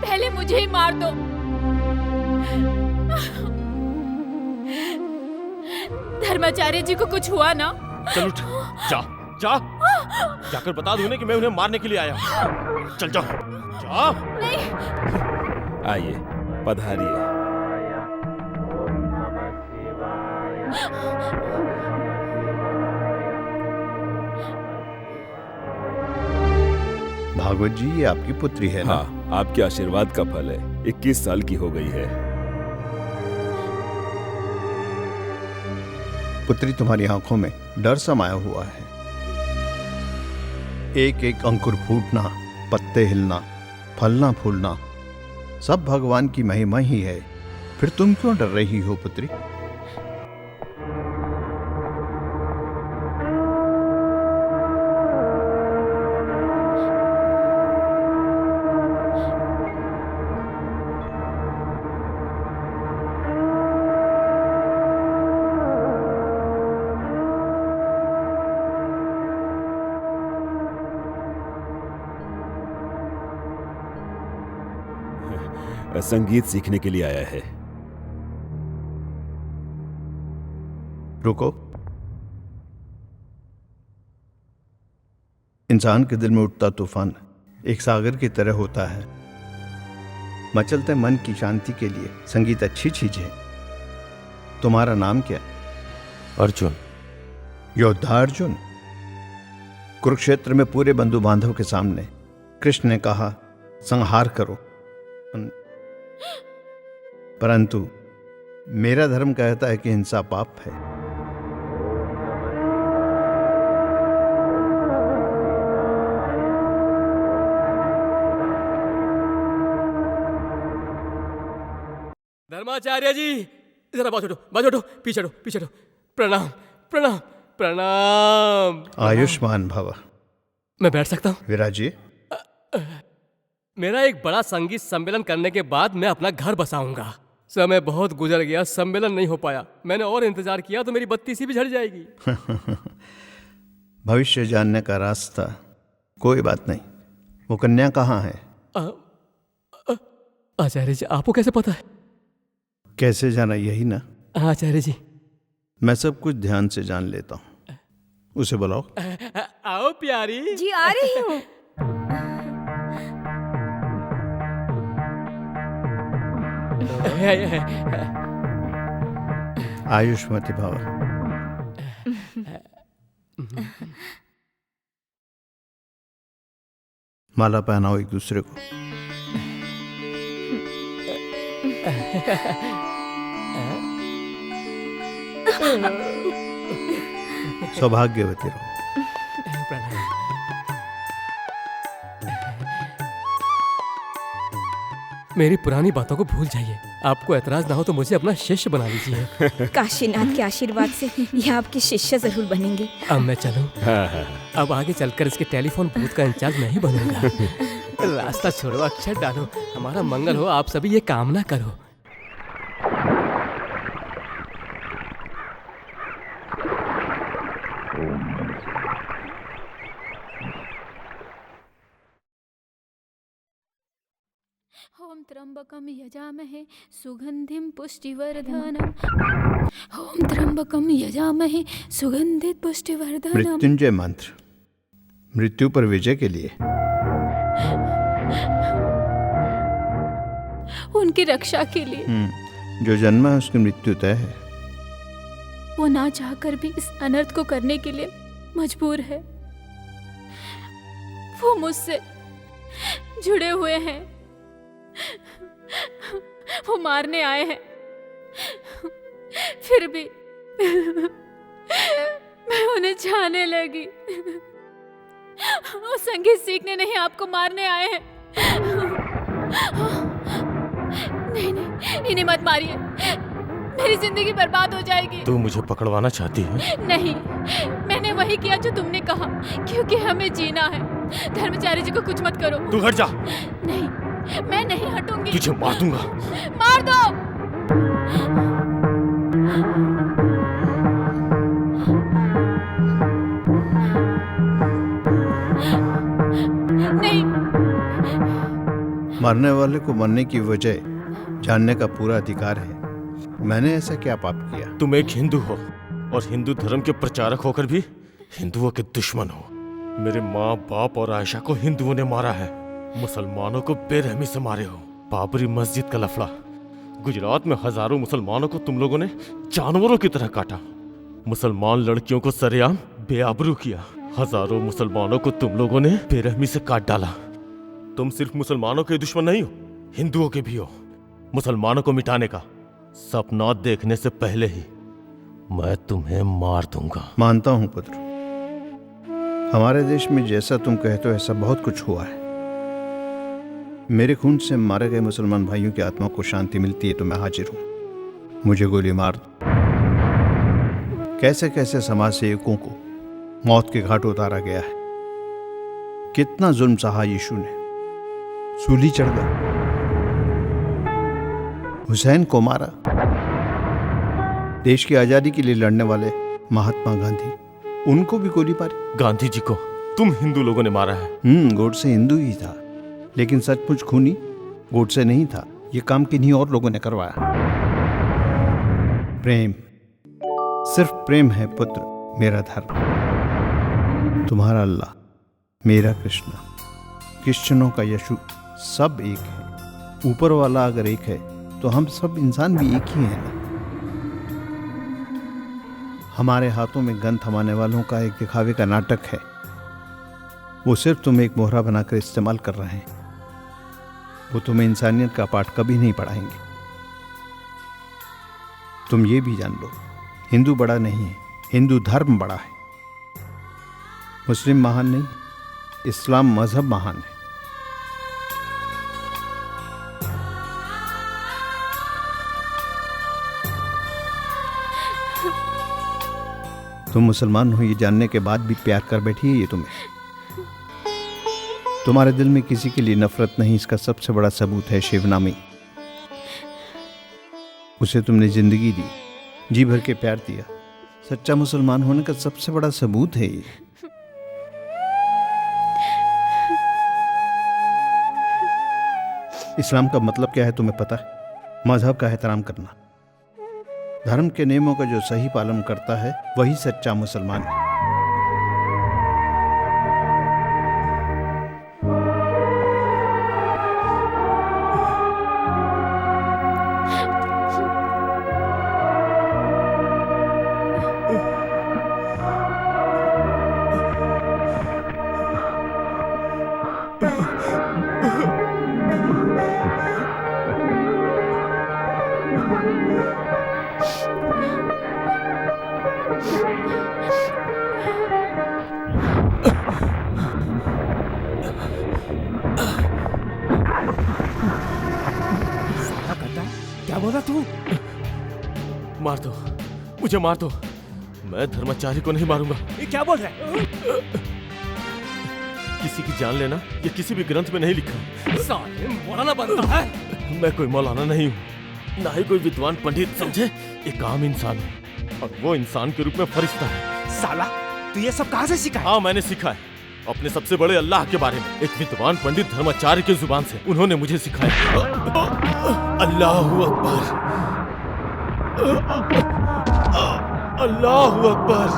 पहले मुझे ही मार दो। धर्माचार्य जी को कुछ हुआ ना? चल उठ, जा जा, जाकर बता दो कि मैं उन्हें मारने के लिए आया हूँ। चल जा, जा। आइए, पधारिए। भागवत जी, ये आपकी पुत्री है ना? हाँ, आपके आशीर्वाद का फल है। 21 साल की हो गई है। पुत्री, तुम्हारी आंखों में डर समाया हुआ है। एक एक अंकुर फूटना, पत्ते हिलना, फलना फूलना, सब भगवान की महिमा ही है। फिर तुम क्यों डर रही हो पुत्री? संगीत सीखने के लिए आया है। रुको। इंसान के दिल में उठता तूफान एक सागर की तरह होता है। मचलते मन की शांति के लिए संगीत अच्छी चीज है। तुम्हारा नाम क्या? अर्जुन। योद्धा अर्जुन। कुरुक्षेत्र में पूरे बंधु बांधव के सामने कृष्ण ने कहा संहार करो, परंतु मेरा धर्म कहता है कि हिंसा पाप है। धर्माचार्य जी, जरा बाजू हटो, पीछे हटो। प्रणाम प्रणाम प्रणाम। आयुष्मान भव। मैं बैठ सकता हूँ? विराजिए। मेरा एक बड़ा संगीत सम्मेलन करने के बाद मैं अपना घर बसाऊंगा। समय बहुत गुजर गया, सम्मेलन नहीं हो पाया। मैंने और इंतजार किया तो मेरी बत्ती सी भी झड़ जाएगी। भविष्य जानने का रास्ता। कोई बात नहीं। वो कन्या कहाँ है? आचार्य जी, आपको कैसे पता है? कैसे जाना, यही ना? आचार्य जी, मैं सब कुछ ध्यान से जान लेता हूँ। उसे बुलाओ। आओ प्यारी। जी आ रही हूँ। आयुष्मती भव। माला पहनाओ एक दूसरे को। सौभाग्यवती रहो। मेरी पुरानी बातों को भूल जाइए। आपको एतराज ना हो तो मुझे अपना शिष्य बना लीजिए। काशीनाथ के आशीर्वाद से ये आपके शिष्य जरूर बनेंगे। अब मैं चलूं? अब आगे चलकर इसके टेलीफोन बूथ का इंचार्ज मैं ही बनूंगा। रास्ता छोड़ो, अक्षर डालो, हमारा मंगल हो, आप सभी ये कामना करो। ओम त्र्यंबकम यजामहे सुगंधिम पुष्टिवर्धनम। ओम त्र्यंबकम यजामहे सुगंधित पुष्टिवर्धनम। मृत्युंजय मंत्र मृत्यु पर विजय के लिए। उनकी रक्षा के लिए। जो जन्मा है उसकी मृत्यु तय है। वो ना चाहकर भी इस अनर्थ को करने के लिए मजबूर है। वो मुझसे जुड़े हुए हैं, वो मारने आए हैं, फिर भी मैं उन्हें चाहने लगी। वो संगीत सीखने नहीं, आपको मारने आए हैं। नहीं नहीं, इन्हें मत मारिए, मेरी जिंदगी बर्बाद हो जाएगी। तू मुझे पकड़वाना चाहती है? नहीं, मैंने वही किया जो तुमने कहा, क्योंकि हमें जीना है। धर्मचारी जी को कुछ मत करो। तू हट जा। नहीं, मैं नहीं हटूंगी। तुझे मार दूंगा। मार दो। नहीं। मरने वाले को मरने की वजह जानने का पूरा अधिकार है। मैंने ऐसा क्या पाप किया? तुम एक हिंदू हो और हिंदू धर्म के प्रचारक होकर भी हिंदुओं के दुश्मन हो। मेरे माँ बाप और आयशा को हिंदुओं ने मारा है। मुसलमानों को बेरहमी से मारे हो। बाबरी मस्जिद का लफड़ा, गुजरात में हजारों मुसलमानों को तुम लोगों ने जानवरों की तरह काटा। मुसलमान लड़कियों को सरेआम बेआबरू किया। हजारों मुसलमानों को तुम लोगों ने बेरहमी से काट डाला। तुम सिर्फ मुसलमानों के दुश्मन नहीं हो, हिंदुओं के भी हो। मुसलमानों को मिटाने का सपना देखने से पहले ही मैं तुम्हें मार दूंगा। मानता हूं पुत्र, हमारे देश में जैसा तुम कहते हो ऐसा बहुत कुछ हुआ है। मेरे खून से मारे गए मुसलमान भाइयों की आत्मा को शांति मिलती है तो मैं हाजिर हूं। मुझे गोली मार दो। कैसे कैसे समाज सेवकों को मौत के घाट उतारा गया है। कितना जुल्म सहा यीशु ने। सूली चढ़ गए, हुसैन को मारा। देश की आजादी के लिए लड़ने वाले महात्मा गांधी, उनको भी गोली मारी। गांधी जी को तुम हिंदू लोगों ने मारा है। गोडसे हिंदू ही था, लेकिन सचमुच खूनी गोडसे नहीं था। ये काम किन्हीं और लोगों ने करवाया। प्रेम, सिर्फ प्रेम है पुत्र मेरा धर्म। तुम्हारा अल्लाह, मेरा कृष्ण, क्रिश्चियनों का यीशु, सब एक है। ऊपर वाला अगर एक है तो हम सब इंसान भी एक ही हैं ना। हमारे हाथों में गन थमाने वालों का एक दिखावे का नाटक है। वो सिर्फ तुम्हें एक मोहरा बनाकर इस्तेमाल कर रहे हैं। वो तुम्हें इंसानियत का पाठ कभी नहीं पढ़ाएंगे। तुम ये भी जान लो, हिंदू बड़ा नहीं है, हिंदू धर्म बड़ा है। मुस्लिम महान नहीं, इस्लाम मजहब महान है। तुम मुसलमान हो ये जानने के बाद भी प्यार कर बैठी है ये तुम्हें। तुम्हारे दिल में किसी के लिए नफरत नहीं, इसका सबसे बड़ा सबूत है शिवनामी। उसे तुमने जिंदगी दी, जी भर के प्यार दिया। सच्चा मुसलमान होने का सबसे बड़ा सबूत है ये। इस्लाम का मतलब क्या है तुम्हें पता है? मजहब का एहतराम करना। धर्म के नियमों का जो सही पालन करता है वही सच्चा मुसलमान है। क्या बोला तू? मार दो, मुझे मार दो। मैं धर्माचार्य को नहीं मारूंगा। ये क्या बोल रहा है? किसी की जान लेना ये किसी भी ग्रंथ में नहीं लिखा। साले मौलाना बनता है। मैं कोई मौलाना नहीं हूँ, ना ही कोई विद्वान पंडित, समझे? एक आम इंसान हूँ और वो इंसान के रूप में फरिश्ता है। साला तू ये सब कहाँ से सीखा है? हाँ, मैंने सीखा है अपने सबसे बड़े अल्लाह के बारे में। एक विद्वान पंडित धर्माचार्य की जुबान से उन्होंने मुझे सिखाया। अल्लाहु अकबर, अल्लाहु अकबर,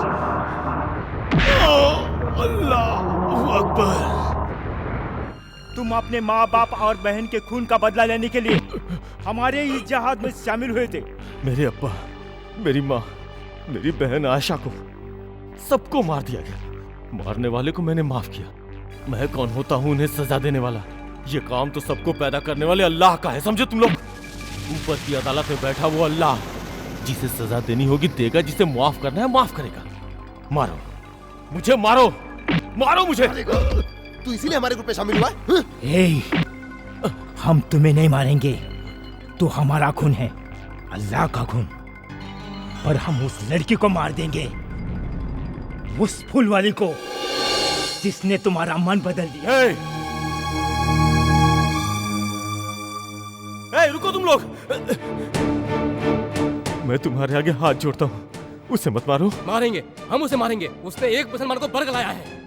अल्लाहु अकबर। तुम अपने माँ बाप और बहन के खून का बदला लेने के लिए हमारे इस जहाज में शामिल हुए थे। मेरे अब्बा, मेरी माँ, मेरी बहन आयशा को सबको मार दिया गया। मारने वाले को मैंने माफ किया। मैं कौन होता हूँ उन्हें सजा देने वाला? ये काम तो सबको पैदा करने वाले अल्लाह का है, समझे तुम लोग? ऊपर की अदालत में बैठा वो अल्लाह, जिसे सजा देनी होगी देगा, जिसे माफ करना है माफ करेगा। मारो मुझे, मारो, मारो मुझे। तू इसीलिए हमारे ग्रुप में शामिल हुआ है? हम तुम्हें नहीं मारेंगे, तो हमारा खून है, अल्लाह का खून। पर हम उस लड़की को मार देंगे, उस फूल वाली को, जिसने तुम्हारा मन बदल दिया। रुको तुम लोग, मैं तुम्हारे आगे हाथ जोड़ता हूँ, उसे मत मारो। मारेंगे, हम उसे मारेंगे। उसने एक मुसलमान को बर्ग लाया है।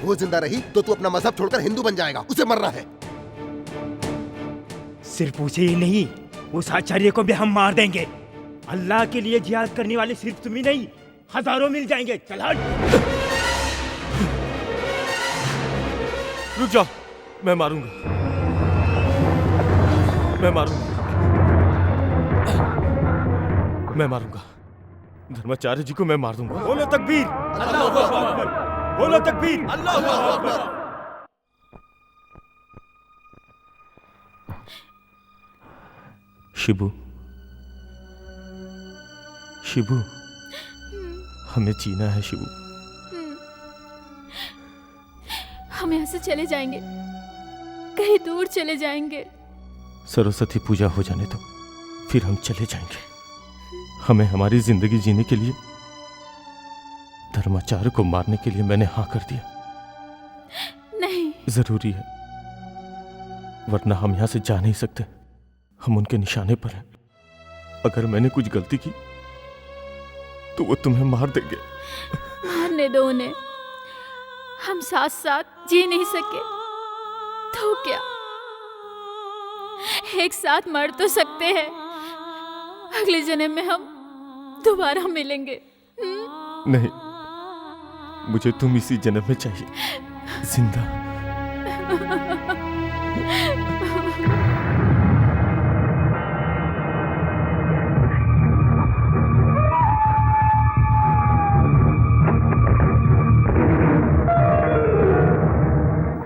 वो जिंदा रही तो तू अपना मजहब छोड़कर हिंदू बन जाएगा। उसे मरना है। सिर्फ उसे ही नहीं, उस आचार्य को भी हम मार देंगे। अल्लाह के लिए जिहाद करने वाले सिर्फ तुम ही नहीं, हजारों मिल जाएंगे। चल हट। रुक जाओ, मैं मारूंगा, मैं मारूंगा, मैं मारूंगा। धर्माचार्य जी को मैं मार दूंगा। बोलो तकबीर, अल्लाहू अकबर, बोलो तकबीर, अल्लाहू अकबर। शिबू, शिबू, हमें जीना है शिबू। हम यहाँ से चले जाएंगे, कहीं दूर चले जाएंगे। सरस्वती पूजा हो जाने दो, फिर हम चले जाएंगे। हमें हमारी जिंदगी जीने के लिए, धर्माचार्य को मारने के लिए मैंने हाँ कर दिया। नहीं, जरूरी है, वरना हम यहाँ से जा नहीं सकते। हम उनके निशाने पर हैं। अगर मैंने कुछ गलती की तो वो तुम्हें मार देंगे। मारने दो उन्हें, हम साथ साथ जी नहीं सके तो क्या, एक साथ मर तो सकते हैं। अगले जन्म में हम दोबारा मिलेंगे। नहीं, मुझे तुम इसी जन्म में चाहिए, जिंदा।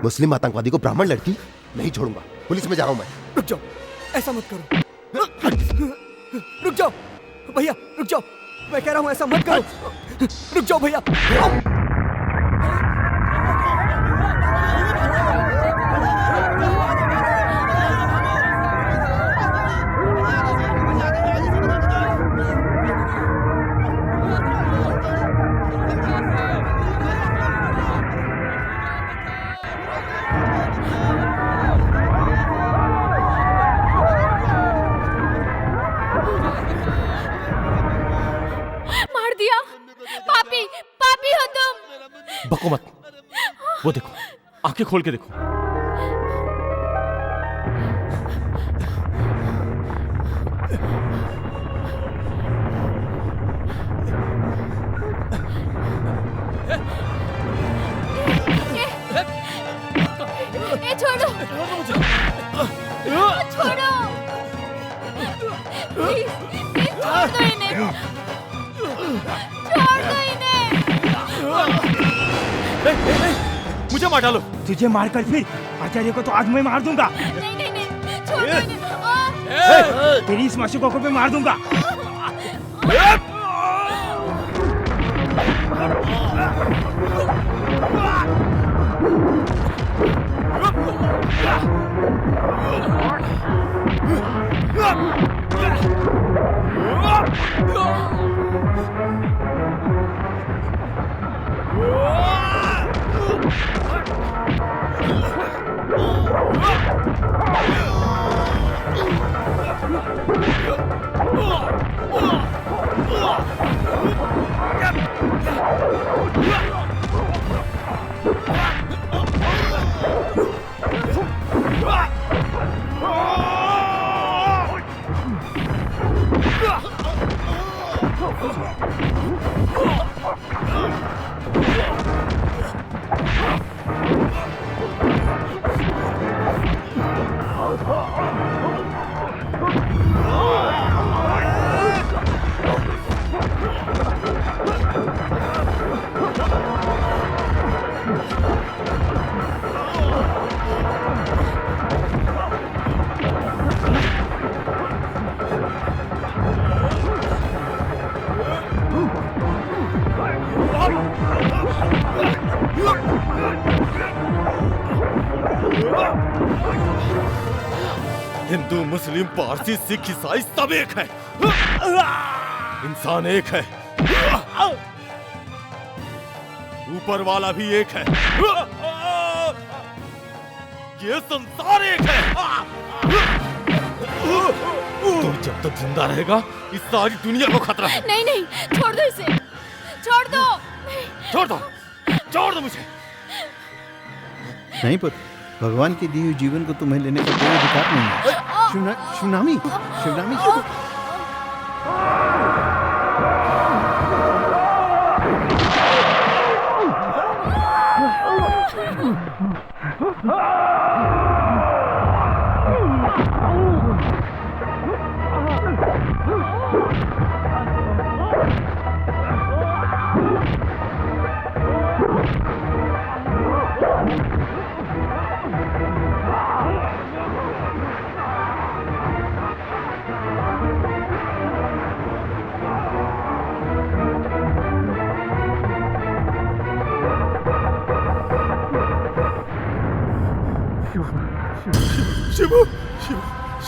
मुस्लिम आतंकवादी को ब्राह्मण लड़की नहीं छोड़ूंगा। पुलिस में जा रहा हूं मैं। रुक जाओ, ऐसा मत करो। रुक जाओ भैया, रुक जाओ, मैं कह रहा हूं ऐसा मत करो। रुक जाओ भैया। पापी, पापी हो तुम। बको मत, वो देखो, आंखें खोल के देखो। ए छोड़ो, छोड़ो, छोड़ दो इन्हें, छोड़ दो इन्हें। मुझे मार डालो। तुझे मारकर फिर आचार्य को तो आज मैं मार दूंगा। नहीं नहीं नहीं, छोड़ दो इन्हें। तेरी इस मासूकों को मैं मार दूंगा। हिंदू मुस्लिम पारसी सिख ईसाई सब एक है। इंसान एक है, ऊपर वाला भी एक है, ये संसार एक है। तो जब तक जिंदा रहेगा इस सारी दुनिया को खतरा है। नहीं नहीं, छोड़ दो इसे, छोड़ दो। छोड़ दो, छोड़ दो मुझे। नहीं पुत्र, भगवान के दिए हुए जीवन को तुम्हें लेने का कोई अधिकार नहीं है। शिवनामी, शिवनामी, शिवू, शिवू,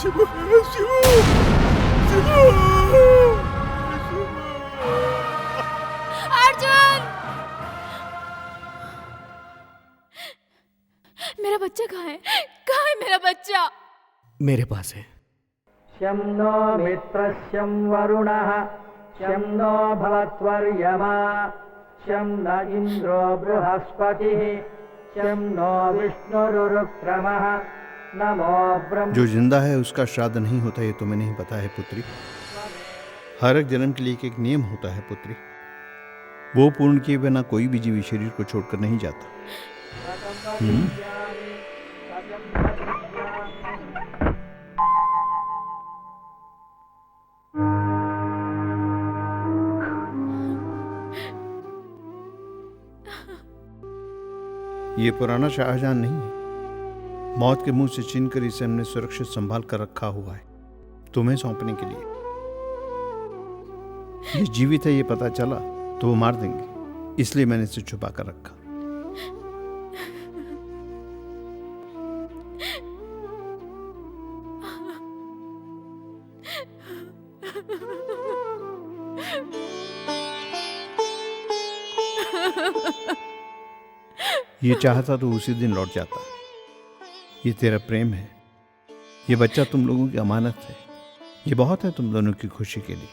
शिवू, शिवू, शिवू। अर्जुन, मेरा बच्चा कहाँ है? कहाँ है मेरा बच्चा? मेरे पास है। शं नो मित्रस्यं वरुणः, शं नो भवत्वर्यमा, शं न इंद्रो बृहस्पतिः, शं नो विष्णुरुक्रमः, नमो ब्रह्म। जो जिंदा है उसका श्राद्ध नहीं होता, ये तुम्हें नहीं पता है पुत्री। हर एक जन्म के लिए एक नियम होता है पुत्री। वो पूर्ण किए बिना कोई भी जीवी शरीर को छोड़कर नहीं जाता। ये पुराना शाहजहां नहीं है। मौत के मुंह से छीनकर इसे हमने सुरक्षित संभाल कर रखा हुआ है तुम्हें सौंपने के लिए। ये जीवित है ये पता चला तो वो मार देंगे, इसलिए मैंने इसे छुपा कर रखा। ये चाहता तो उसी दिन लौट जाता। ये तेरा प्रेम है, ये बच्चा तुम लोगों की अमानत है, ये बहुत है तुम दोनों की खुशी के लिए।